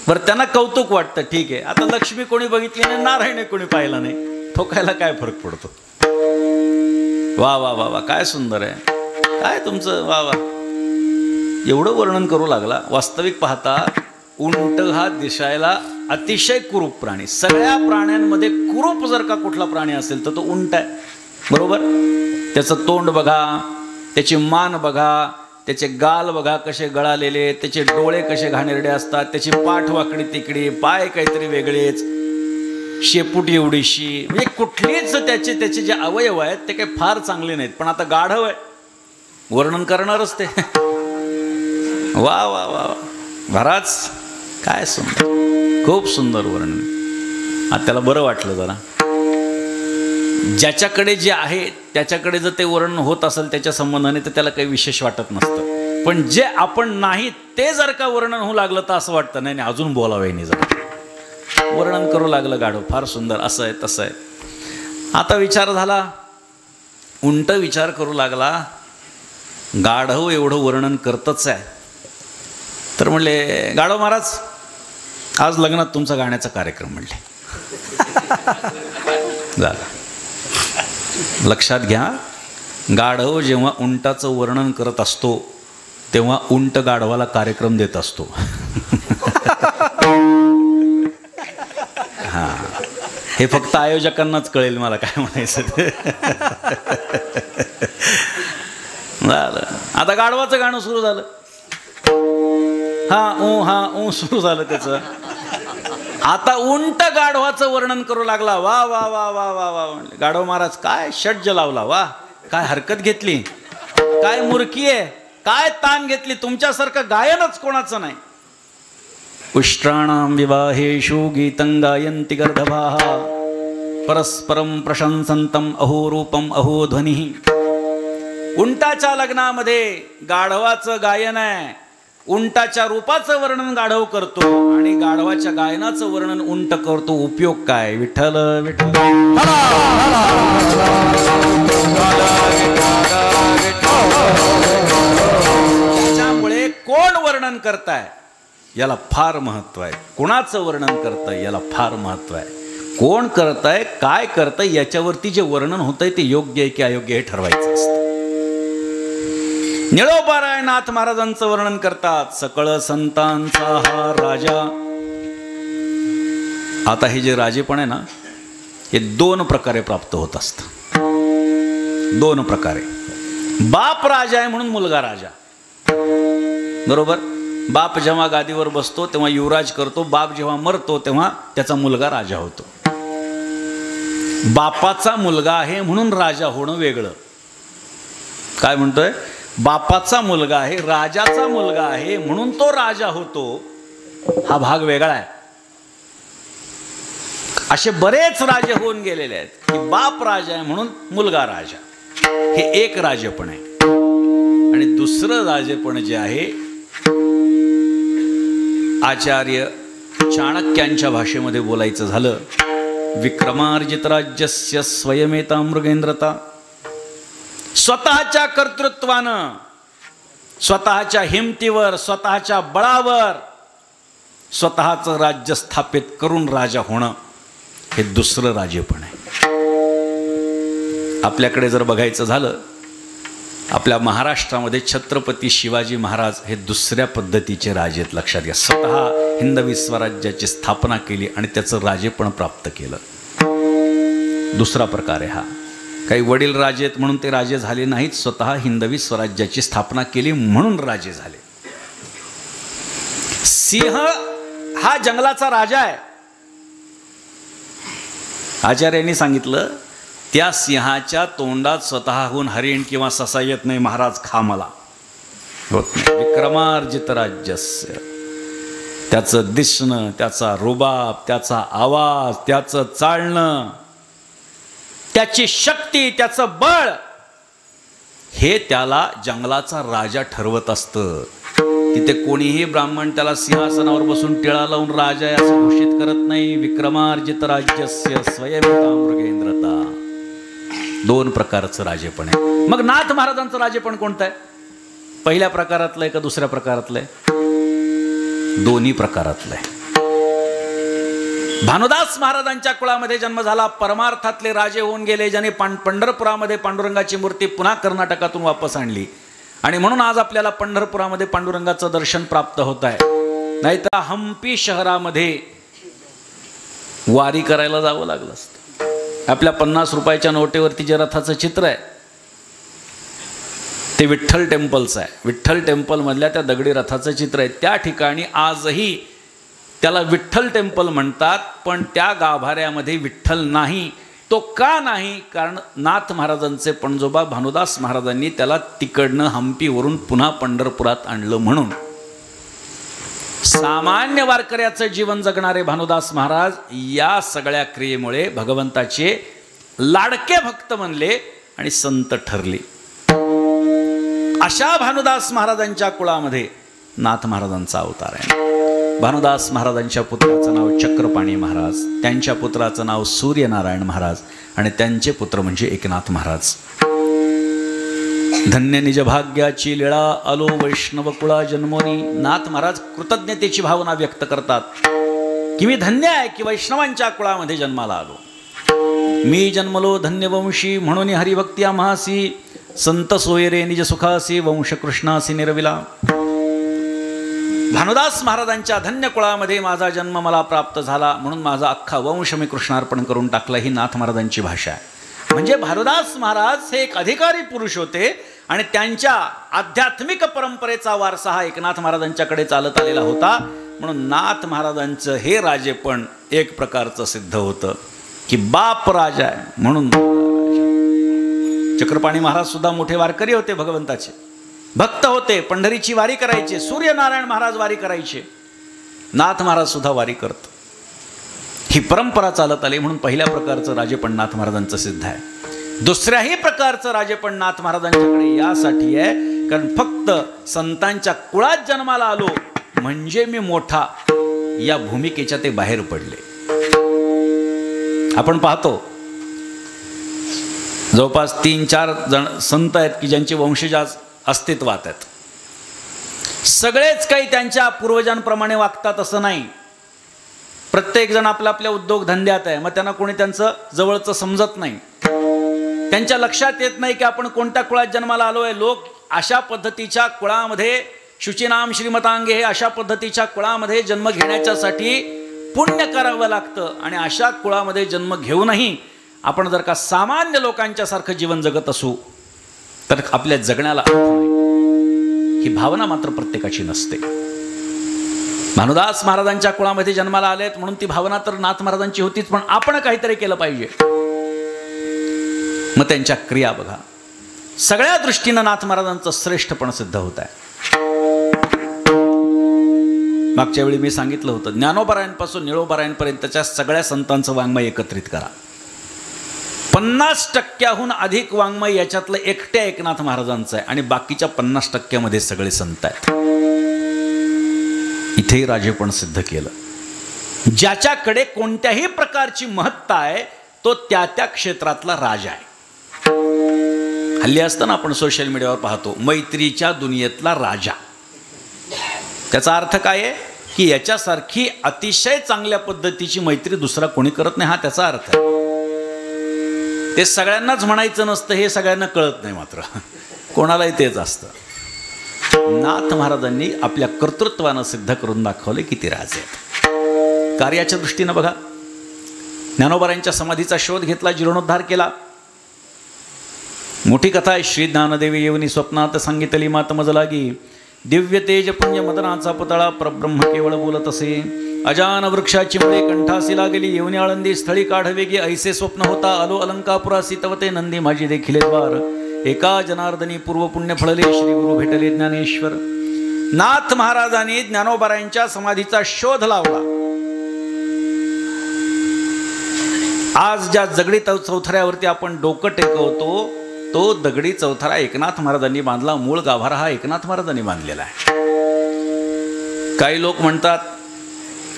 बरं, त्यांना कौतुक वाटतं, ठीक आहे. आता लक्ष्मी कोणी बघितली नाही, नारायण कोणी पाहिला नाही, ठोकायला काय फरक पडतो. वा वा वा वा, काय सुंदर आहे, काय तुमचं, वा वा, एवढं वर्णन करू लागला. वास्तविक पाहता उंट हा दिसायला अतिशय कुरूप प्राणी. सगळ्या प्राण्यांमध्ये कुरूप जर का कुठला प्राणी असेल तर तो उंट आहे, बरोबर. त्याचं तोंड बघा, त्याची मान बघा, त्याचे गाल बघा कसे गळालेले, त्याचे डोळे कसे घाणेरडे असतात, त्याची पाठ वाकडी तिकडी, पाय काहीतरी वेगळेच, शेपूट एवढीशी, म्हणजे कुठलीच त्याचे जे अवयव आहेत ते काही फार चांगले नाहीत, पण आता गाढव आहे, वर्णन करणारच ते. वा वा वा महाराज, काय सुंदर, खूप सुंदर वर्णन. आता त्याला बरं वाटलं जरा. ज्याच्याकडे जे आहे त्याच्याकडे जर ते वर्णन होत असेल त्याच्या संबंधाने तर त्याला काही विशेष वाटत नसतं, पण जे आपण नाही ते जर का वर्णन होऊ लागलं तर असं वाटतं नाही अजून बोलावं नाही. जरा वर्णन करू लागलं गाढव, फार सुंदर, असं आहे तसं आहे. आता विचार झाला, उंट विचार करू लागला, गाढव एवढं वर्णन करतच आहे, तर म्हणले गाढव महाराज आज लग्नात तुमचा गाण्याचा कार्यक्रम म्हणले. झालं. लक्षात घ्या, गाढव जेव्हा उंटाचं वर्णन करत असतो तेव्हा उंट गाढवाला कार्यक्रम देत असतो. हां, हे फक्त आयोजकांनाच कळेल मला काय म्हणायचं ते. झालं. आता गाढवाचं गाणं सुरू झालं. हा ऊ सुरू झालं त्याचं. आता उंट गाढवाचं वर्णन करू लागला. वा वा वा वा वा वा म्हणले गाढव महाराज, काय षड्ज लावला, वा काय हरकत घेतली, काय मुरकी आहे, काय तान घेतली, तुमच्यासारखं गायनच कोणाचं नाही. उष्ट्राणां विवाहेषु गीतं गायन्ति गर्दभाः परस्परं प्रशंसन्तं अहो रूपम अहो ध्वनिः. उंटाच्या लग्नामध्ये गाढवाचं गायन आहे, उंटाच्या रूपाचं वर्णन गाढव करतो आणि गाढवाच्या गायनाचं वर्णन उंट करतो. उपयोग काय? विठ्ठल विठ्ठल. त्याच्यामुळे कोण वर्णन करताय याला फार महत्व आहे, कोणाचं वर्णन करताय याला फार महत्व आहे. कोण करताय, काय करताय, याच्यावरती जे वर्णन होतंय ते योग्य आहे की अयोग्य हे ठरवायचं असतं. निळोबारायनाथ महाराजांचं वर्णन करतात. सकळ संतांचा हा राजा. आता हे जे राजेपण आहे ना, हे दोन प्रकारे प्राप्त होत असतं. दोन प्रकारे. बाप राजा आहे म्हणून मुलगा राजा, बरोबर. बाप जेव्हा गादीवर बसतो तेव्हा युवराज करतो, बाप जेव्हा मरतो तेव्हा त्याचा मुलगा राजा होतो. बापाचा मुलगा आहे म्हणून राजा होणं वेगळं. काय म्हणतोय? बापाचा मुलगा आहे, राजाचा मुलगा आहे म्हणून तो राजा होतो, हा भाग वेगळा आहे. असे बरेच राजे होऊन गेलेले आहेत की बाप राजा आहे म्हणून मुलगा राजा, हे एक राजेपण आहे. आणि दुसरं राजेपण जे आहे, आचार्य चाणक्यांच्या भाषेमध्ये बोलायचं झालं, विक्रमार्जित राज्यस्य स्वयमेता मृगेंद्रता. स्वतःच्या कर्तृत्वानं, स्वतःच्या हिमतीवर, स्वतःच्या बळावर स्वतःचं राज्य स्थापित करून राजा होणं, हे दुसरं राजेपण आहे. आपल्याकडे जर बघायचं झालं, आपल्या महाराष्ट्रामध्ये छत्रपती शिवाजी महाराज हे दुसऱ्या पद्धतीचे राजे आहेत. लक्षात घ्या. स्वतः हिंदवी स्वराज्याची स्थापना केली आणि त्याचं राजेपण प्राप्त केलं. दुसरा प्रकार आहे हा. काही वडील राजे आहेत म्हणून ते राजे झाले नाहीत, स्वतः हिंदवी स्वराज्याची स्थापना केली म्हणून राजे झाले. सिंह हा जंगलाचा राजा आहे. आचार्यांनी सांगितलं, त्या सिंहाच्या तोंडात स्वतःहून हरिण किंवा ससा येत नाही, महाराज खा मला होत नाही. विक्रमार्जित राज्यस्य. त्याचं दिसणं, त्याचा रुबाब, त्याचा आवाज, त्याचं चालणं, त्याची शक्ती, त्याचं बळ, हे त्याला जंगलाचा राजा ठरवत असतं. तिथे कोणीही ब्राह्मण त्याला सिंहासनावर बसून टिळा लावून राजा आहे असं घोषित करत नाही. विक्रमार्जित राज्यस्य स्वयमेता मृगेंद्रता. दोन प्रकारचं राजेपण आहे. मग नाथ महाराजांचं राजेपण कोणतं आहे? पहिल्या प्रकारातलं आहे का दुसऱ्या प्रकारातलं आहे? दोन्ही प्रकारातलं आहे. भानुदास महाराजांच्या कुळामध्ये जन्म झाला. परमार्थातले राजे होऊन गेले, ज्याने पंढरपुरामध्ये पांडुरंगाची मूर्ती पुन्हा कर्नाटकातून वापस आणली. आणि म्हणून आज आपल्याला पंढरपुरामध्ये पांडुरंगाचं दर्शन प्राप्त होत आहे. नाहीतर हम्पी शहरामध्ये वारी करायला जावं लागलं असतं. आपल्या 50 रुपयाच्या नोटेवरती जे रथाचं चित्र आहे ते विठ्ठल टेम्पलचं आहे. विठ्ठल टेम्पलमधल्या त्या दगडी रथाचं चित्र आहे. त्या ठिकाणी आजही त्याला विठ्ठल टेम्पल म्हणतात, पण त्या गाभाऱ्यामध्ये विठ्ठल नाही. तो का नाही? कारण नाथ महाराजांचे पणजोबा भानुदास महाराजांनी त्याला तिकडनं हंपीवरून पुन्हा पंढरपुरात आणलं. म्हणून सामान्य वारकऱ्याचं जीवन जगणारे भानुदास महाराज या सगळ्या क्रियेमुळे भगवंताचे लाडके भक्त बनले आणि संत ठरले. अशा भानुदास महाराजांच्या कुळामध्ये नाथ महाराजांचा अवतार आहे. भानुदास महाराजांच्या पुत्राचं नाव चक्रपाणी महाराज, त्यांच्या पुत्राचं नाव सूर्यनारायण महाराज आणि त्यांचे पुत्र म्हणजे एकनाथ महाराज. धन्य निज भाग्याची लीळा आलो वैष्णव कुळा जन्मोनी. नाथ महाराज कृतज्ञतेची भावना व्यक्त करतात की मी धन्य आहे की वैष्णवांच्या कुळामध्ये जन्माला आलो. मी जन्मलो धन्यवंशी म्हणून हरिभक्ती आम्हासी. संत सोयरे निज सुखासी वंश कृष्णासी निरविला. भानुदास महाराजांच्या धन्य कुळामध्ये माझा जन्म मला प्राप्त झाला म्हणून माझा अख्खा वंश मी कृष्णार्पण करून टाकला. ही नाथ महाराजांची भाषा आहे. म्हणजे भानुदास महाराज हे एक अधिकारी पुरुष होते आणि त्यांच्या आध्यात्मिक परंपरेचा वारसा हा एकनाथ महाराजांच्याकडे चालत आलेला होता. म्हणून नाथ महाराजांचं हे राजेपण एक प्रकारचं सिद्ध होतं की बाप राजा आहे म्हणून. चक्रपाणी महाराज सुद्धा मोठे वारकरी होते, भगवंताचे भक्त होते, पंढरीची वारी करायचे. सूर्यनारायण महाराज वारी करायचे, नाथ महाराज सुद्धा वारी करत. ही परंपरा चालत आली म्हणून पहिल्या प्रकारचं राजेपण नाथ महाराजांचं सिद्ध आहे. दुसऱ्याही प्रकारचं राजेपण नाथ महाराजांच्याकडे यासाठी आहे कारण फक्त संतांच्या कुळात जन्माला आलो म्हणजे मी मोठा या भूमिकेच्या ते बाहेर पडले. आपण पाहतो जवळपास 3-4 जण संत आहेत की ज्यांचे वंशज आज अस्तित्वात आहेत. सगळेच काही त्यांच्या पूर्वजांप्रमाणे वागतात असं नाही. प्रत्येकजण आपल्या आपल्या उद्योगधंद्यात आहे. मग त्यांना कोणी त्यांचं जवळचं समजत नाही. त्यांच्या लक्षात येत नाही की आपण कोणत्या कुळात जन्माला आलो आहे. लोक अशा पद्धतीच्या कुळामध्ये शुचिनाम श्रीमतांगे हे अशा पद्धतीच्या कुळामध्ये जन्म घेण्याच्यासाठी पुण्य करावं लागतं आणि अशा कुळामध्ये जन्म घेऊनही आपण जर का सामान्य लोकांच्या सारखं जीवन जगत असू तर आपल्या जगण्याला अर्थ नाही. ही भावना मात्र प्रत्येकाची नसते. भानुदास महाराजांच्या कुळामध्ये जन्माला आलेत म्हणून ती भावना तर नाथ महाराजांची होतीच, पण आपण काहीतरी केलं पाहिजे. मग त्यांच्या क्रिया बघा, सगळ्या दृष्टीनं नाथ महाराजांचं श्रेष्ठपण सिद्ध होत आहे. मागच्या वेळी मी सांगितलं होतं ज्ञानोबारायांपासून निळोबारायांपर्यंतच्या सगळ्या संतांचं वाङ्मय एकत्रित करा. 50% अधिक वाङ्मय याच्यातलं एकट्या एकनाथ महाराजांचं आहे आणि बाकीच्या 50% सगळे संत आहेत. इथेही राजेपण सिद्ध केलं. ज्याच्याकडे कोणत्याही प्रकारची महत्ता आहे तो त्या त्या क्षेत्रातला राजा आहे. हल्ली असताना आपण सोशल मीडियावर पाहतो मैत्रीच्या दुनियेतला राजा. त्याचा अर्थ काय आहे की याच्यासारखी अतिशय चांगल्या पद्धतीची मैत्री दुसरा कोणी करत नाही, हा त्याचा अर्थ आहे. ते सगळ्यांनाच म्हणायचं नसतं हे सगळ्यांना कळत नाही, मात्र कोणालाही तेच असतं. नाथ महाराजांनी आपल्या कर्तृत्वानं सिद्ध करून दाखवले किती राजे आहेत. कार्याच्या दृष्टीनं बघा, ज्ञानोबारायांच्या समाधीचा शोध घेतला, जीर्णोद्धार केला. मोठी कथा आहे. श्री ज्ञानदेवी येवनी स्वप्नात सांगितली मात मज लागी. दिव्य तेज पुण्य मदनाचा पुतळा परब्रह्म केवळ बोलत असे. अजान वृक्षाची मुळे कंठासी लागली. येवनी आळंदी स्थळी काढवेगी. ऐसे स्वप्न होता आलो अलंकापुरासी तवते नंदी माझी देखिले द्वार. एका जनार्दनी पूर्व पुण्य फळले श्री गुरु भेटले ज्ञानेश्वर. नाथ महाराजांनी ज्ञानोबारायांच्या समाधीचा शोध लावला. आज ज्या दगडी चौथऱ्यावरती आपण डोकं टेकवतो तो दगडी चौथरा एकनाथ महाराजांनी बांधला. मूळ गाभारा हा एकनाथ महाराजांनी बांधलेला आहे. काही लोक म्हणतात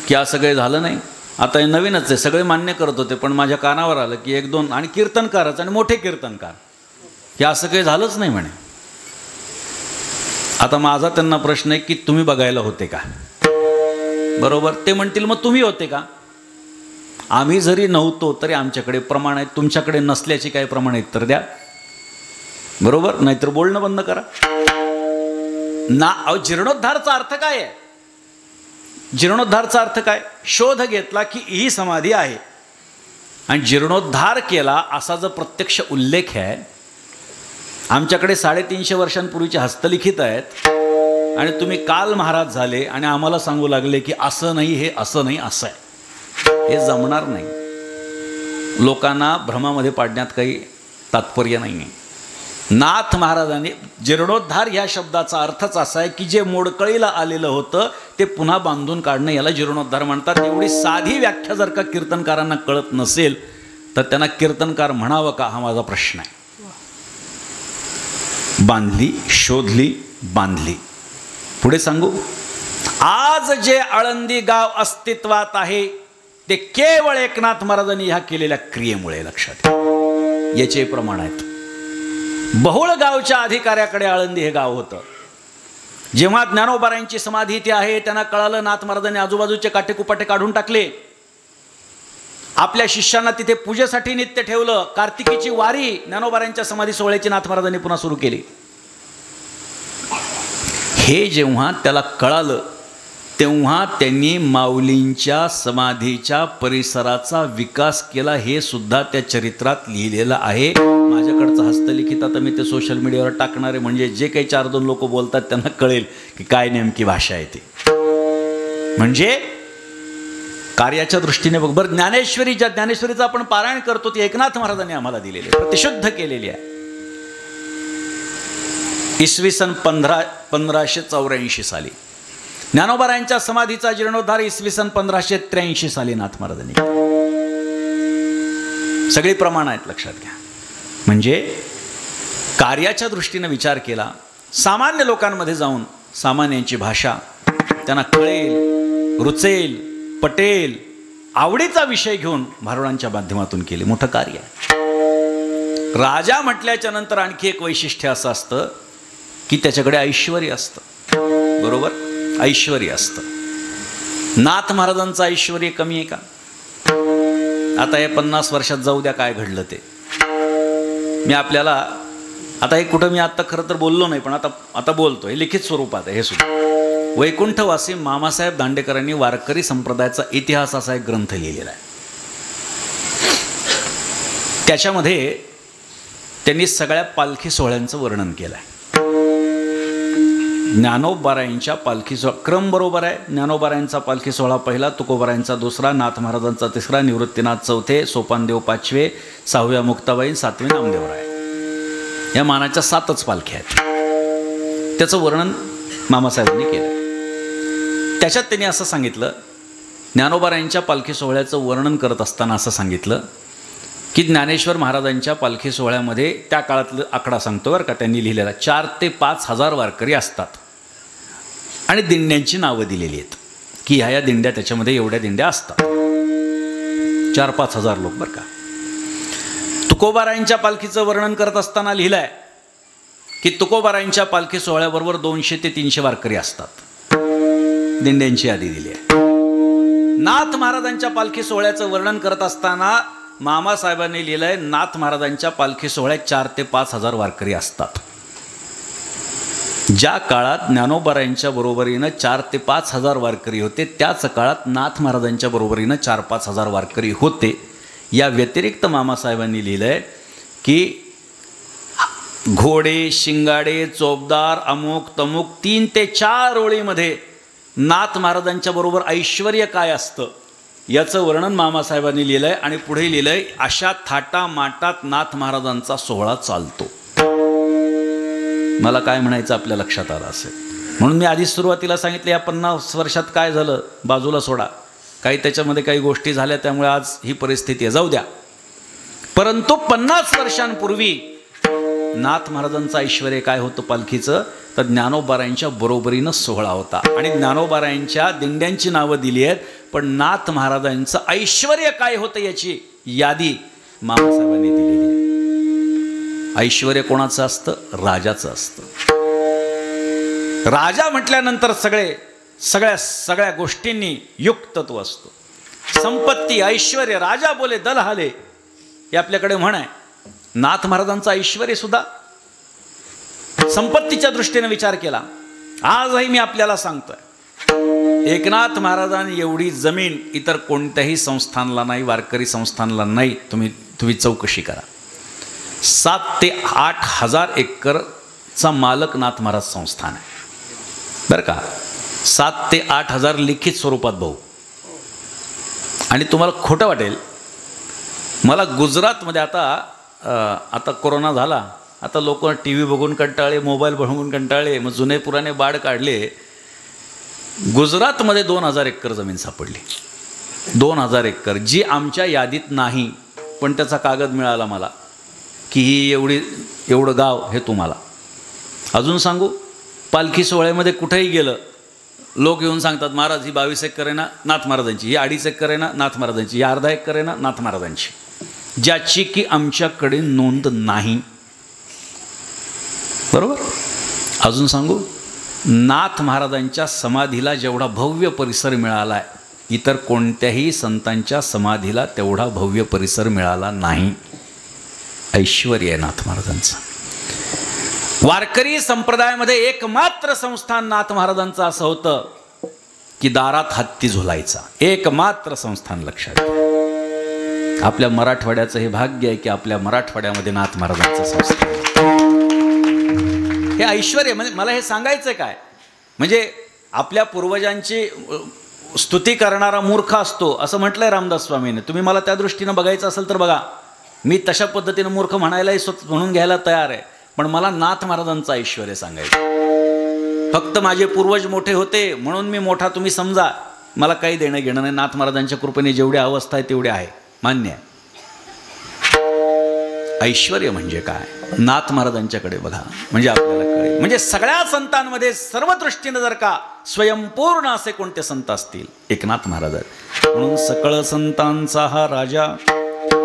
की असं काही झालं नाही, आता हे नवीनच आहे, सगळे मान्य करत होते, पण माझ्या कानावर आलं की 1-2 आणि कीर्तनकारच आणि मोठे कीर्तनकार की असं काही झालंच नाही म्हणे. आता माझा त्यांना प्रश्न आहे की तुम्ही बघायला होते का? बरोबर, ते म्हणतील मग तुम्ही होते का? आम्ही जरी नव्हतो तरी आमच्याकडे प्रमाण आहेत, तुमच्याकडे नसल्याचे काही प्रमाण आहेत तर द्या. बरोबर, नाहीतर बोलणं बंद करा ना. जीर्णोद्धारचा अर्थ काय आहे? जीर्णोद्धारचा अर्थ काय? शोध घेतला की ही समाधी आहे आणि जीर्णोद्धार केला असा जर प्रत्यक्ष उल्लेख आहे. आमच्याकडे 350 वर्षांपूर्वीचे हस्तलिखित आहेत आणि तुम्ही काल महाराज झाले आणि आम्हाला सांगू लागले की असं नाही, हे असं नाही, असं आहे. हे जमणार नाही. लोकांना भ्रमामध्ये पाडण्यात काही तात्पर्य नाही आहे. नाथ महाराजांनी जीर्णोद्धार ह्या शब्दाचा अर्थच असा आहे की जे मोडकळीला आलेलं होतं ते पुन्हा बांधून काढणं, याला जीर्णोद्धार म्हणतात. एवढी साधी व्याख्या जर का कीर्तनकारांना कळत नसेल तर त्यांना कीर्तनकार म्हणावं का, हा माझा प्रश्न आहे. बांधली, शोधली, बांधली. पुढे सांगू, आज जे आळंदी गाव अस्तित्वात आहे ते केवळ एकनाथ महाराजांनी ह्या केलेल्या क्रियेमुळे. लक्षात याचे प्रमाण आहेत. बहुळ गावच्या अधिकाऱ्याकडे आळंदी हे गाव होतं. जेव्हा ज्ञानोबारायांची समाधी इथे आहे त्यांना कळालं, नाथ महाराजांनी आजूबाजूचे काटेकुपाटे काढून टाकले. आपल्या शिष्यांना तिथे पूजेसाठी नित्य ठेवलं. कार्तिकीची वारी ज्ञानोबारायांच्या समाधी सोहळ्याची नाथ महाराजांनी पुन्हा सुरू केली. हे जेव्हा त्याला कळालं तेव्हा त्यांनी माऊलींच्या समाधीच्या परिसराचा विकास केला. हे सुद्धा त्या चरित्रात लिहिलेलं आहे. माझ्याकडचं हस्तलिखित आता मी ते सोशल मीडियावर टाकणार आहे, म्हणजे जे काही 4-2 लोक बोलतात त्यांना कळेल की काय नेमकी भाषा आहे ती. म्हणजे कार्याच्या दृष्टीने बघ. बरं, ज्ञानेश्वरीचं आपण पारायण करतो ती एकनाथ महाराजांनी आम्हाला दिलेली, प्रतिशुद्ध केलेली आहे. इसवी सन 1584 साली. ज्ञानोबारायांच्या समाधीचा जीर्णोद्धार इसवी सन 1583 साली नाथ महाराजांनी. सगळी प्रमाण आहेत, लक्षात घ्या. म्हणजे कार्याच्या दृष्टीने विचार केला, सामान्य लोकांमध्ये जाऊन सामान्यांची भाषा त्यांना कळेल, रुचेल, पटेल, आवडीचा विषय घेऊन भारुडांच्या माध्यमातून केले. मोठं कार्य आहे. राजा म्हटल्याच्या नंतर आणखी एक वैशिष्ट्य असं असतं की त्याच्याकडे ऐश्वर्य असतं. बरोबर, ऐश्वर्य असतं. नाथ महाराजांचं ऐश्वर्य कमी आहे का? आता हे 50 वर्षात जाऊ द्या काय घडलं ते. मी आपल्याला आता हे कुठं मी आत्ता खरं तर बोललो नाही, पण आता बोलतो. हे लिखित स्वरूपात आहे. हे सुद्धा वैकुंठवासी मामासाहेब दांडेकरांनी वारकरी संप्रदायाचा इतिहास असा एक ग्रंथ लिहिलेला आहे. त्याच्यामध्ये त्यांनी सगळ्या पालखी सोहळ्यांचं वर्णन केलं आहे. ज्ञानोबारायांच्या पालखी सोहळा क्रम बरोबर आहे. ज्ञानोबारायांचा पालखी सोहळा पहिला, तुकोबारायांचा दुसरा, नाथ महाराजांचा तिसरा, निवृत्तीनाथ चौथे, सोपानदेव 5वे, 6व्या मुक्ताबाई, 7वे नामदेवराय. या मानाच्या 7च पालख्या आहेत. त्याचं वर्णन मामासाहेबांनी केलं. त्याच्यात त्यांनी असं सांगितलं, ज्ञानोबारायांच्या पालखी सोहळ्याचं वर्णन करत असताना असं सांगितलं की ज्ञानेश्वर महाराजांच्या पालखी सोहळ्यामध्ये त्या काळातलं आकडा सांगतो बरं का त्यांनी लिहिलेला, 4 ते 5 हजार वारकरी असतात आणि दिंड्यांची नावं दिलेली आहेत की ह्या दिंड्या, त्याच्यामध्ये एवढ्या दिंड्या असतात. 4-5 हजार लोक बरं का. तुकोबारायांच्या पालखीचं वर्णन करत असताना लिहिलं आहे की तुकोबारायांच्या पालखी सोहळ्याबरोबर 200 ते 300 वारकरी असतात. दिंड्यांची यादी दिली आहे. नाथ महाराजांच्या पालखी सोहळ्याचं वर्णन करत असताना मामासाहेबांनी लिहिलं आहे, नाथ महाराजांच्या पालखी सोहळ्यात 4 ते 5 हजार वारकरी असतात. ज्या काळात ज्ञानोबारायांच्या बरोबरीनं 4 ते 5 हजार वारकरी होते त्याच काळात नाथ महाराजांच्या बरोबरीनं 4-5 हजार वारकरी होते. या व्यतिरिक्त मामासाहेबांनी लिहिलं आहे की घोडे, शिंगाडे, चोपदार, अमुक तमुक 3 ते 4 ओळीमध्ये नाथ महाराजांच्या बरोबर ऐश्वर्य काय असतं याचं वर्णन मामासाहेबांनी लिहिलं आहे. आणि पुढे लिहिलं आहे, अशा थाटामाटात नाथ महाराजांचा सोहळा चालतो. मला काय म्हणायचं आपल्या लक्षात आलं असेल. म्हणून मी आधी सुरुवातीला सांगितलं, या 50 वर्षात काय झालं बाजूला सोडा, काही त्याच्यामध्ये काही गोष्टी झाल्या त्यामुळे आज ही परिस्थिती आहे, जाऊ द्या. परंतु 50 वर्षांपूर्वी नाथ महाराजांचं ऐश्वर्य काय होतं पालखीचं, तर ज्ञानोबारायांच्या बरोबरीनं सोहळा होता आणि ज्ञानोबारायांच्या दिंड्यांची नावं दिली आहेत, पण नाथ महाराजांचं ऐश्वर्य काय होतं याची यादी मामासाहेबांनी दिलेली आहे. ऐश्वर्य कोणाचं असतं? राजाचं असतं. राजा म्हटल्यानंतर सगळ्या गोष्टींनी युक्तत्व असतो. संपत्ती, ऐश्वर्य, राजा बोले दल हाले, हे आपल्याकडे म्हण आहे. नाथ महाराजांचं ऐश्वर्य सुद्धा संपत्तीच्या दृष्टीने विचार केला. आजही मी आपल्याला सांगतोय, एकनाथ महाराजांनी एवढी जमीन इतर कोणत्याही संस्थानला नाही, वारकरी संस्थानला नाही. तुम्ही चौकशी करा. 7 ते 8 हजार एकरचा मालक नाथ महाराज संस्थान आहे. बरं का, 7 ते 8 हजार लिखित स्वरूपात भाऊ. आणि तुम्हाला खोटं वाटेल, मला गुजरातमध्ये आता कोरोना झाला, आता लोक टी व्ही बघून कंटाळले, मोबाईल बघून कंटाळले, मग जुने पुराणे बाड काढले. गुजरातमध्ये 2000 एकर जमीन सापडली. 2000 एकर, जी आमच्या यादीत नाही, पण त्याचा कागद मिळाला मला की ही एवढं गाव हे तुम्हाला. अजून सांगू, पालखी सोहळ्यामध्ये कुठेही गेलं, लोक येऊन सांगतात, महाराज ही 22 एकर आहे ना नाथ महाराजांची, ही 2.5 एकर आहे ना नाथ महाराजांची, ही अर्धा एकर आहे ना नाथ महाराजांची, ज्याची की आमच्याकडे नोंद नाही. बरोबर. अजून सांगू, नाथ महाराजांच्या समाधीला जेवढा भव्य परिसर मिळाला आहे, इतर कोणत्याही संतांच्या समाधीला तेवढा भव्य परिसर मिळाला नाही. ऐश्वर्य आहे नाथ महाराजांचं. वारकरी संप्रदायामध्ये एकमात्र संस्थान नाथ महाराजांचं असं होतं की दारात हत्ती झुलायचा. एकमात्र संस्थान. लक्षात घ्या. आपल्या मराठवाड्याचं हे भाग्य आहे की आपल्या मराठवाड्यामध्ये नाथ महाराजांचं संस्थान. हे ऐश्वर्य. म्हणजे मला हे सांगायचं काय, म्हणजे आपल्या पूर्वजांची स्तुती करणारा मूर्ख असतो असं म्हटलंय रामदास स्वामीने. तुम्ही मला त्या दृष्टीनं बघायचं असेल तर बघा, मी तशा पद्धतीनं मूर्ख म्हणायलाही म्हणून घ्यायला तयार आहे, पण मला नाथ महाराजांचं ऐश्वर्य सांगायचं. फक्त माझे पूर्वज मोठे होते म्हणून मी मोठा तुम्ही समजा, मला काही देणं घेणं नाही. नाथ महाराजांच्या कृपेने जेवढी अवस्था आहे तेवढे आहे, मान्य आहे. ऐश्वर्य म्हणजे काय, नाथ महाराजांच्याकडे बघा म्हणजे आपल्याला कळेल. म्हणजे सगळ्या संतांमध्ये सर्व दृष्टीनं जर का स्वयंपूर्ण असे कोणते संत असतील, एकनाथ महाराज. म्हणून सकळ संतांचा हा राजा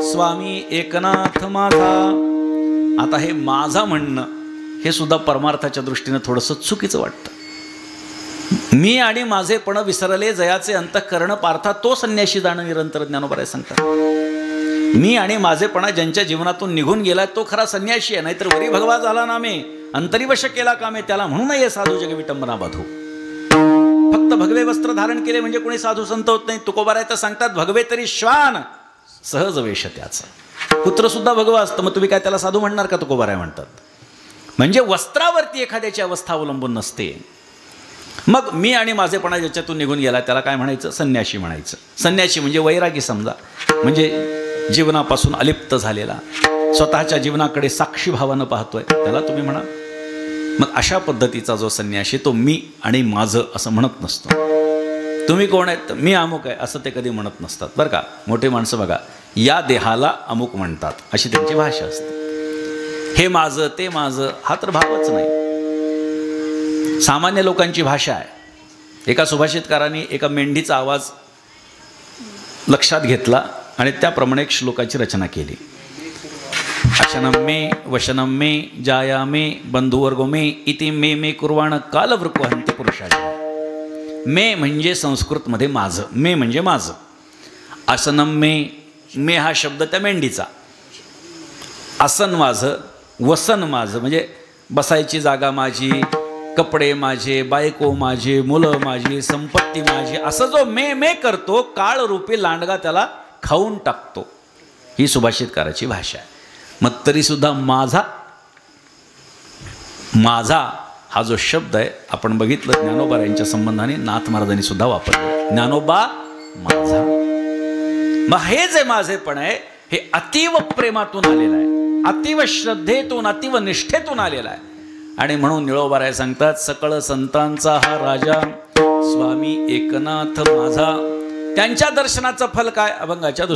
स्वामी एकनाथ माझा. आता हे माझा म्हणणं हे सुद्धा परमार्थाच्या दृष्टीनं थोडंसं चुकीचं वाटतं. मी आणि माझेपण विसरले जयाचे अंतःकरण पार्था, तो संन्याशी जाणं निरंतर ज्ञानोबराय सांगतात. मी आणि माझेपणा ज्यांच्या जीवनातून निघून गेला तो खरा संन्याशी आहे. नाहीतर वरी भगवा झाला नामे अंतरीवश केला कामे, त्याला म्हणू नये साधू जग विटंबना बाधू. फक्त भगवे वस्त्र धारण केले म्हणजे कोणी साधू संत होत नाही. तुकोबाराय तर सांगतात, भगवे तरी श्वान सहज वेश त्याचा. पुत्र सुद्धा भगवा असतं, मग तुम्ही काय त्याला साधू म्हणणार का? तुकोबाराय म्हणतात. म्हणजे वस्त्रावरती एखाद्याची अवस्था अवलंबून नसते. मग मी आणि माझेपणा ज्याच्यातून निघून गेला त्याला काय म्हणायचं? संन्याशी म्हणायचं. संन्याशी म्हणजे वैरागी समजा, म्हणजे जीवनापासून अलिप्त झालेला, स्वतःच्या जीवनाकडे साक्षी भावानं पाहतोय, त्याला तुम्ही म्हणा. मग अशा पद्धतीचा जो संन्याशी तो मी आणि माझं असं म्हणत नसतो. तुम्ही कोण आहेत? मी अमुक आहे असं ते कधी म्हणत नसतात बरं का. मोठे माणसं बघा, या देहाला अमुक म्हणतात अशी त्यांची भाषा असते. हे माझं ते माझं हा तर भावच नाही. सामान्य लोकांची भाषा आहे. एका सुभाषितकारांनी एका मेंढीचा आवाज लक्षात घेतला आणि त्याप्रमाणे एक श्लोकाची रचना केली. अशनं मे वशनं मे जाया मे बंधुवर्गो मे इति मे मे कुर्वाण कालवृको हंते पुरुषाचे. मे म्हणजे संस्कृतमध्ये माझं, मे म्हणजे माझं. आसनं मे, मे हा शब्द त्या मेंढीचा. आसन माझं, वसन माझं म्हणजे बसायची जागा माझी, कपडे माझे, बायको माझे, मुलं माझी, संपत्ती माझी, असं जो मे मे करतो काळ रूपी लांडगा त्याला खाऊन टाकतो. ही सुभाषितकाराची भाषा आहे. मग तरीसुद्धा माझा माझा हा जो शब्द आहे आपण बघितलं ज्ञानोबा यांच्या संबंधाने नाथ महाराजांनी सुद्धा वापरला. ज्ञानोबा माझा. मग हे जे माझेपण आहे हे अतीव प्रेमातून आलेलं आहे, अतीव श्रद्धेतून, अतीव निष्ठेतून आलेला आहे. आणि म्हणून निळोबाराय सांगतात, सकळ संतांचा हा राजा स्वामी एकनाथ माझा. त्यांच्या दर्शनाचं फल काय? अभंगाच्या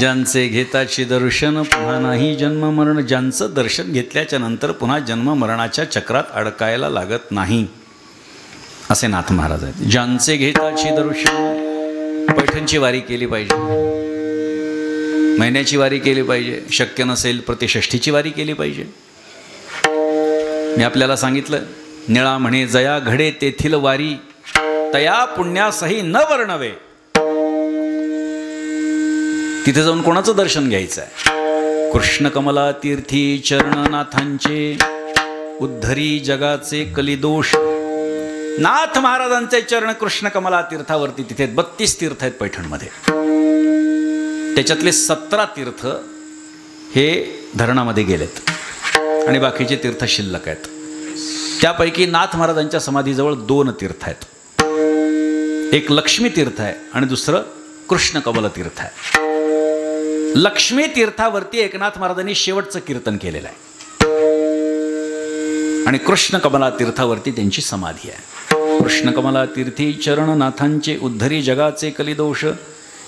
ज्यांचे घेताची दर्शन पुन्हा नाही जन्म मरण, ज्यांचं दर्शन घेतल्याच्या नंतर पुन्हा जन्म मरणाच्या चक्रात अडकायला लागत नाही असे नाथ महाराज आहेत. ज्यांचे घेताची दर्शन, पैठणची वारी केली पाहिजे, महिन्याची वारी केली पाहिजे, शक्य नसेल प्रतिषष्ठीची वारी केली पाहिजे. मी आपल्याला सांगितलं, निळा म्हणे जया घडे तेथील वारी, तया पुण्यासही न वर्णवे. तिथे जाऊन कोणाचं दर्शन घ्यायचं आहे? कृष्ण कमला तीर्थी चरणनाथांचे, उद्धरी जगाचे कलिदोष. नाथ महाराजांचे चरण कृष्ण कमला तीर्थावरती, तिथे 32 तीर्थ आहेत पैठणमध्ये. त्याच्यातले 17 तीर्थ हे धरणामध्ये गेलेत आणि बाकीचे तीर्थ शिल्लक आहेत. त्यापैकी नाथ महाराजांच्या समाधीजवळ 2 तीर्थ आहेत. एक लक्ष्मी तीर्थ आहे आणि दुसरं कृष्ण कमल तीर्थ आहे. लक्ष्मी तीर्थावरती एकनाथ महाराजांनी शेवटचं कीर्तन केलेलं आहे आणि कृष्ण कमला तीर्थावरती त्यांची समाधी आहे. कृष्ण कमला तीर्थी चरणनाथांचे, उद्धरी जगाचे कलिदोष,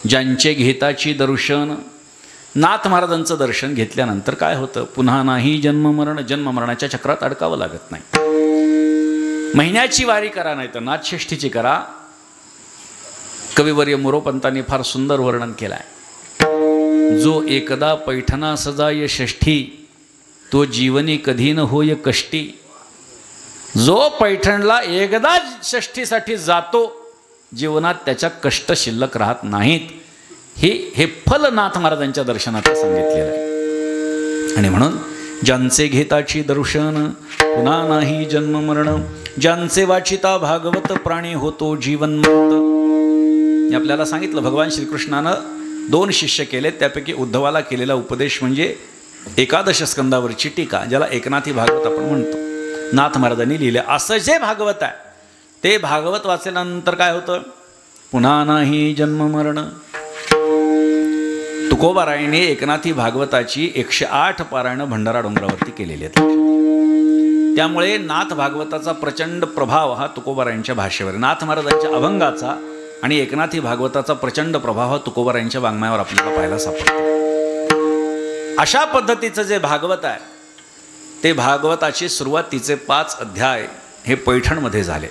ज्यांचे घेताची दर्शन. नाथ महाराजांचं दर्शन घेतल्यानंतर काय होतं? पुन्हा नाही जन्म मरण, जन्म मरणाच्या चक्रात अडकावं लागत नाही. महिन्याची वारी करा नाही तर नाथषष्ठीची करा. कविवर्य मोरोपंतांनी फार सुंदर वर्णन केलं आहे. जो एकदा पैठणा सजाय षष्ठी, तो जीवनी कधी न होय कष्टी. जो पैठणला एकदा षष्ठीसाठी जातो, जीवनात त्याच्या कष्ट शिल्लक राहत नाहीत. हे फल नाथ महाराजांच्या दर्शनात सांगितलेलं आहे. आणि म्हणून ज्यांचे घेताची दर्शन पुन्हा नाही जन्म मरण, ज्यांचे वाचिता भागवत प्राणी होतो जीवनमुक्त. मी आपल्याला सांगितलं, भगवान श्रीकृष्णानं 2 शिष्य केले, त्यापैकी उद्धवाला केलेला उपदेश म्हणजे 11 स्कंदावरची टीका, ज्याला एकनाथी भागवत आपण म्हणतो. नाथ महाराजांनी लिहिले. असं जे भागवत आहे ते भागवत वाचल्यानंतर काय होतं? पुन्हा नाही जन्म मरण. तुकोबारायांनी एकनाथी भागवताची 108 पारायणं भंडारा डोंगरावरती केलेली आहेत. त्यामुळे नाथ भागवताचा प्रचंड प्रभाव हा तुकोबारायांच्या भाषेवर, नाथ महाराजांच्या अभंगाचा आणि एकनाथी भागवताचा प्रचंड प्रभाव हा तुकोबारायांच्या वाङ्मयावर आपल्याला पाहायला सापडतो. अशा पद्धतीचं जे भागवत आहे ते भागवताची सुरुवातीचे 5 अध्याय हे पैठणमध्ये झाले,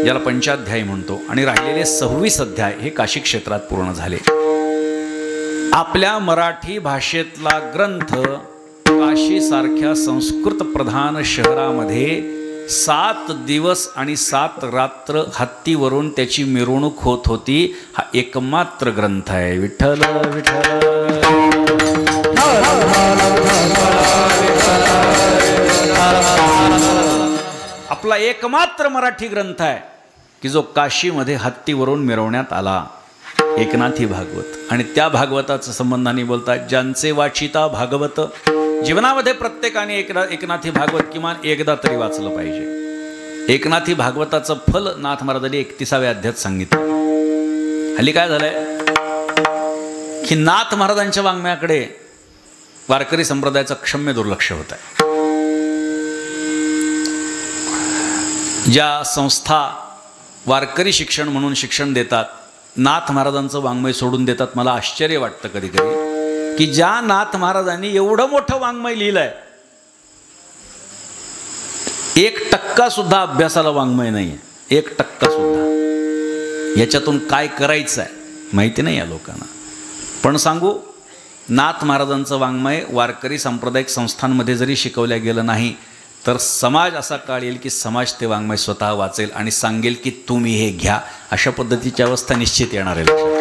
ज्याला पंचाध्यायी म्हणतो, आणि राहिलेले 26 अध्याय हे काशी क्षेत्रात पूर्ण झाले. आपल्या मराठी भाषेतला ग्रंथ काशीसारख्या संस्कृत प्रधान शहरामध्ये 7 दिवस आणि 7 रात्र हत्तीवरून त्याची मिरवणूक होत होती. हा एकमात्र ग्रंथ आहे. विठ्ठल विठ्ठल. आपला एकमात्र मराठी ग्रंथ आहे की जो काशीमध्ये हत्तीवरून मिरवण्यात आला, एकनाथी भागवत. आणि त्या भागवताचं संबंधाने बोलतात, ज्यांचे वाचिता भागवत. जीवनामध्ये प्रत्येकाने एकनाथी भागवत किमान एकदा तरी वाचलं पाहिजे. एकनाथी भागवताचं फल नाथ महाराजांनी 31व्या अध्यायात सांगितलं. हल्ली काय झालंय की नाथ महाराजांच्या वाङ्मयाकडे वारकरी संप्रदायाचं क्षम्य दुर्लक्ष होत आहे. ज्या संस्था वारकरी शिक्षण म्हणून शिक्षण देतात, नाथ महाराजांचं वाङ्मय सोडून देतात. मला आश्चर्य वाटतं कधी कधी की ज्या नाथ महाराजांनी एवढं मोठं वाङ्मय लिहिलंय, 1% सुद्धा अभ्यासाला वाङ्मय नाही आहे. 1% सुद्धा. याच्यातून काय करायचं आहे माहिती नाही या लोकांना. पण सांगू, नाथ महाराजांचं वाङ्मय वारकरी सांप्रदायिक संस्थांमध्ये जरी शिकवल्या गेलं नाही तर समाज असा काळ येईल की समाज ते वाङ्मय स्वतः वाचेल आणि सांगेल की तुम्ही हे घ्या. अशा पद्धतीची अवस्था निश्चित येणार आहे.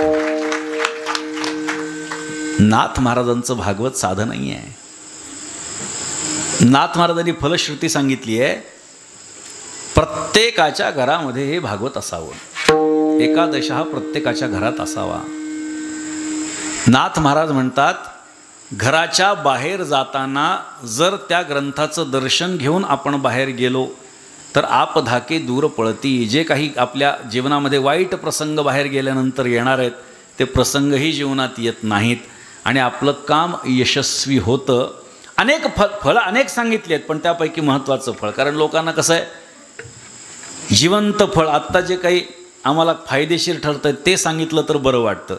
नाथ महाराजांचं भागवत साधं नाही आहे. नाथ महाराजांनी फलश्रुती सांगितली आहे, प्रत्येकाच्या घरामध्ये हे भागवत असावं. एकादश हा प्रत्येकाच्या घरात असावा. नाथ महाराज म्हणतात, घराच्या बाहेर जाताना जर त्या ग्रंथाचं दर्शन घेऊन आपण बाहेर गेलो तर आप धाके दूर पळती. जे काही आपल्या जीवनामध्ये वाईट प्रसंग बाहेर गेल्यानंतर येणार आहेत ते प्रसंगही जीवनात येत नाहीत आणि आपलं काम यशस्वी होतं. अनेक फळं अनेक सांगितली आहेत, पण त्यापैकी महत्त्वाचं फळ, कारण लोकांना कसं आहे, जिवंत फळ आत्ता जे काही आम्हाला फायदेशीर ठरतं ते सांगितलं तर बरं वाटतं.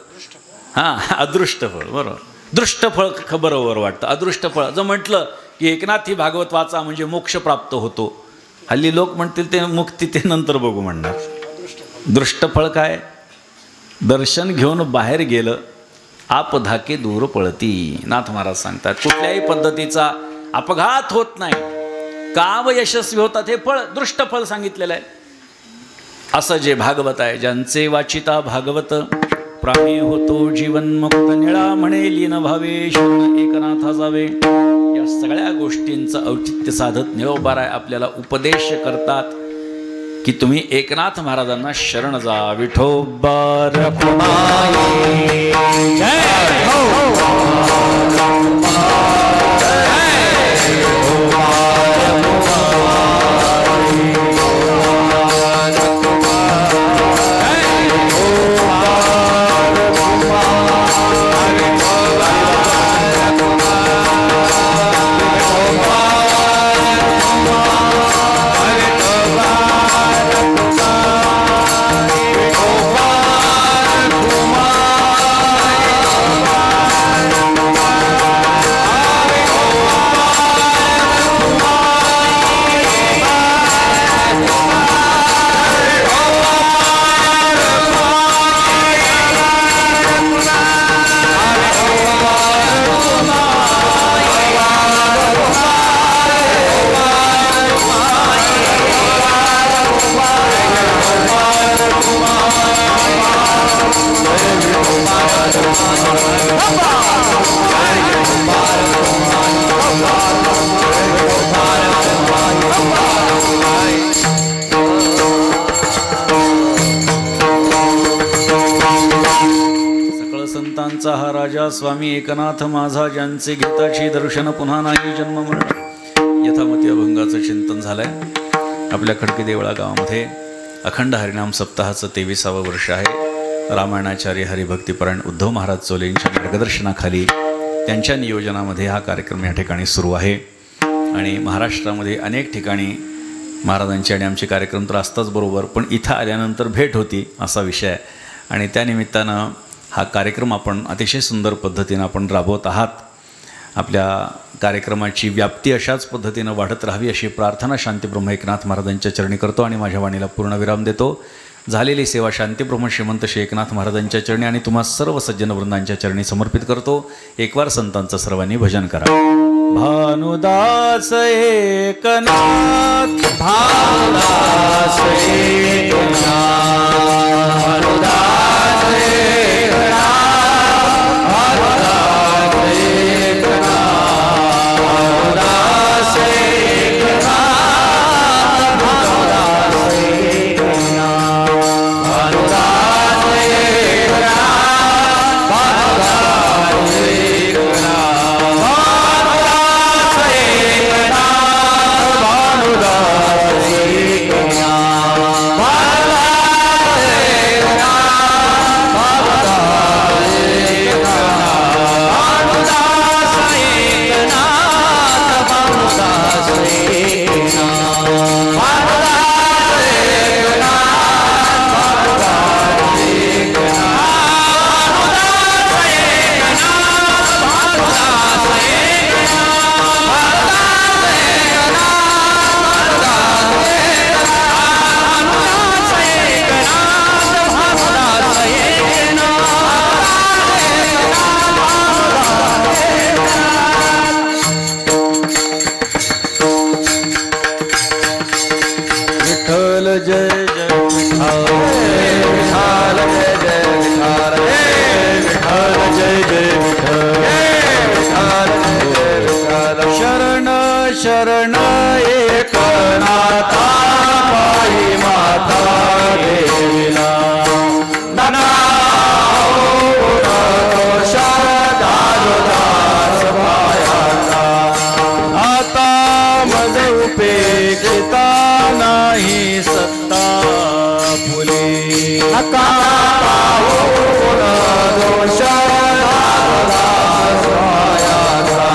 हां, अदृष्ट फळ, बरोबर. दृष्ट फळ बरोबर वाटतं. अदृष्ट फळ जर म्हटलं की एकनाथी भागवत वाचा म्हणजे मोक्ष प्राप्त होतो, हल्ली लोक म्हणतील ते मुक्ती ते नंतर बघू म्हणणार. दृष्ट फळ काय? दर्शन घेऊन बाहेर गेलं आप धाके दूर पळती. नाथ महाराज सांगतात कुठल्याही पद्धतीचा अपघात होत नाही, काव यशस्वी होतात. हे फळ दृष्ट फळ सांगितलेलं आहे. असं जे भागवत आहे, ज्यांचे वाचिता भागवत प्राणी होतो जीवन मुक्त, निळा म्हणे लीन भावे शरण एकनाथा जावे. या सगळ्या गोष्टींचं औचित्य साधत निळोबाराय आपल्याला उपदेश करतात की तुम्ही एकनाथ महाराजांना शरण जा. विठोबा रखुमाई जय संतांचा हा राजा स्वामी एकनाथ माझा, ज्यांचे गीताची दर्शन पुन्हा नाही जन्म मरण. यथामती अभंगाचं चिंतन झालंय. आपल्या खडकी देवळा गावामध्ये अखंड हरिनाम सप्ताहाचं 23वे वर्ष आहे. रामायणाचार्य हरिभक्तीपरायण उद्धव महाराज चोले यांच्या मार्गदर्शनाखाली त्यांच्या नियोजनामध्ये हा कार्यक्रम या ठिकाणी सुरू आहे. आणि महाराष्ट्रामध्ये अनेक ठिकाणी महाराजांचे आणि आमचे कार्यक्रम तर असताच बरोबर, पण इथं आल्यानंतर भेट होती असा विषय आहे. आणि त्यानिमित्तानं हा कार्यक्रम आपण अतिशय सुंदर पद्धतीनं आपण राबवत आहात. आपल्या कार्यक्रमाची व्याप्ती अशाच पद्धतीनं वाढत राहावी अशी प्रार्थना शांतीब्रह्म एकनाथ महाराजांच्या चरणी करतो आणि माझ्या वाणीला पूर्णविराम देतो. झालेली सेवा शांतीब्रह्म श्रीमंत श्री एकनाथ महाराजांच्या चरणी आणि तुम्हा सर्व सज्जनवृंदांच्या चरणी समर्पित करतो. एकवार संतांचं सर्वांनी भजन करा. भानुदास एकनाथ, भानुदास एकनाथ, भानुदास शरण एकनाथा पायी माता देविला नाना दास पायाचा आता मज उपेक्षिता नाही सत्ता फुले नका दोष दास पायाचा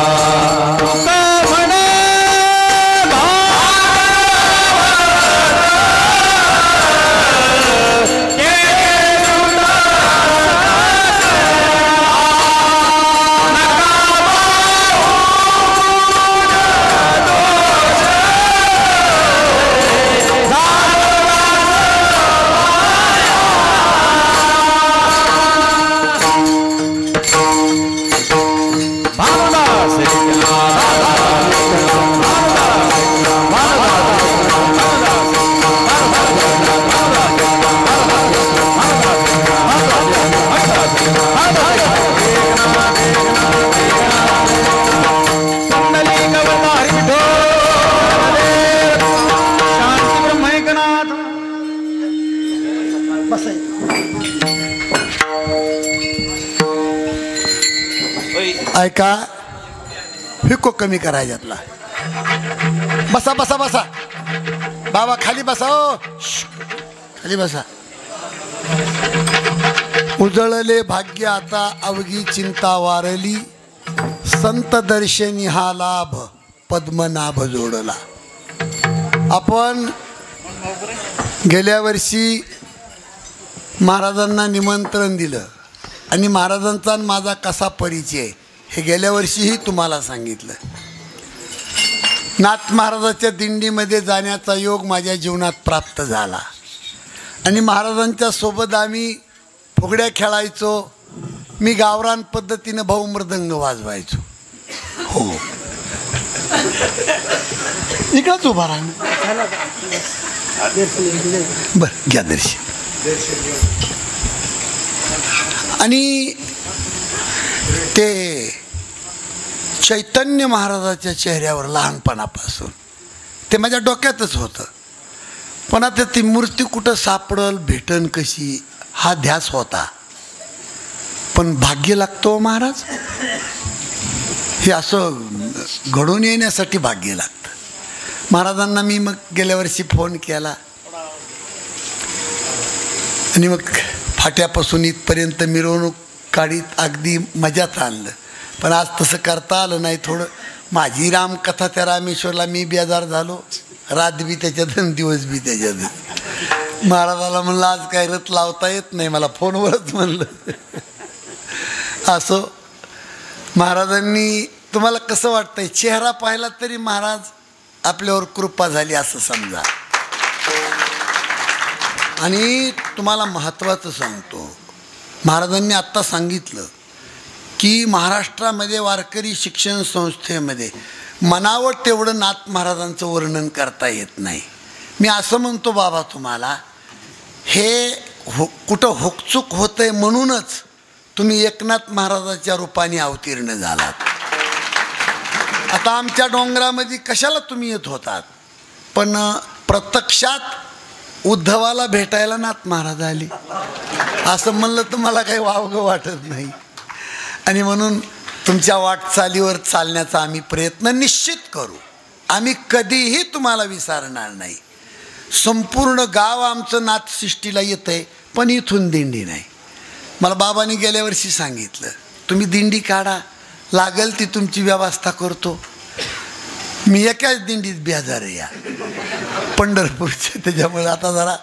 ऐका हिको कमी करायच्यातला बसा बसा बसा बाबा खाली बसा ओ खाली बसा उजळले भाग्य आता अवघी चिंता वारली संत दर्शनी हा लाभ पद्मनाभ जोडला. आपण गेल्या वर्षी महाराजांना निमंत्रण दिलं आणि महाराजांचा माझा कसा परिचय हे गेल्या वर्षीही तुम्हाला सांगितलं. नाथ महाराजाच्या दिंडीमध्ये जाण्याचा योग माझ्या जीवनात प्राप्त झाला आणि महाराजांच्या सोबत आम्ही फुगड्या खेळायचो. मी गावरान पद्धतीनं भाऊ मृदंग वाजवायचो. हो इकडंच उभा राहा बरं घ्या दर्शन. आणि ते चैतन्य महाराजाच्या चेहऱ्यावर लहानपणापासून ते माझ्या डोक्यातच होतं. पण आता ती मूर्ती कुठं सापडल भेटन कशी हा ध्यास होता. पण भाग्य लागतो महाराज हे असं घडून येण्यासाठी भाग्य लागतं. महाराजांना मी मग गेल्या वर्षी फोन केला आणि मग फाट्यापासून इथपर्यंत मिरवणूक काढीत अगदी मजाच आणलं. पण आज तसं करता आलं नाही. थोडं माझी रामकथा त्या रामेश्वरला मी बेजार झालो. रात बी त्याच्यात दिवस बी त्याच्यात. महाराजाला म्हणलं आज काय रथ लावता येत नाही मला फोनवरच म्हणलं. असं महाराजांनी तुम्हाला कसं वाटतंय चेहरा पाहिला तरी महाराज आपल्यावर कृपा झाली असं समजा. आणि तुम्हाला महत्त्वाचं सांगतो महाराजांनी आत्ता सांगितलं की महाराष्ट्रामध्ये वारकरी शिक्षण संस्थेमध्ये मनावर तेवढं नाथ महाराजांचं वर्णन करता येत नाही. मी असं म्हणतो बाबा तुम्हाला हे कुठं हुकचूक होतंय म्हणूनच तुम्ही एकनाथ महाराजाच्या रूपाने अवतीर्ण झालात. आता आमच्या डोंगरामध्ये कशाला तुम्ही येत होतात पण प्रत्यक्षात उद्धवाला भेटायला नाथ महाराज आले असं म्हणलं तर मला काही वावगं वाटत नाही. आणि म्हणून तुमच्या वाटचालीवर चालण्याचा आम्ही प्रयत्न निश्चित करू. आम्ही कधीही तुम्हाला विसरणार नाही. संपूर्ण गाव आमचं नाथसृष्टीला येतं आहे पण इथून दिंडी नाही. मला बाबांनी गेल्या वर्षी सांगितलं तुम्ही दिंडी काढा लागेल ती तुमची व्यवस्था करतो. मी एकाच दिंडीत बेजार आहे या पंढरपूरच्या त्याच्यामुळे आता जरा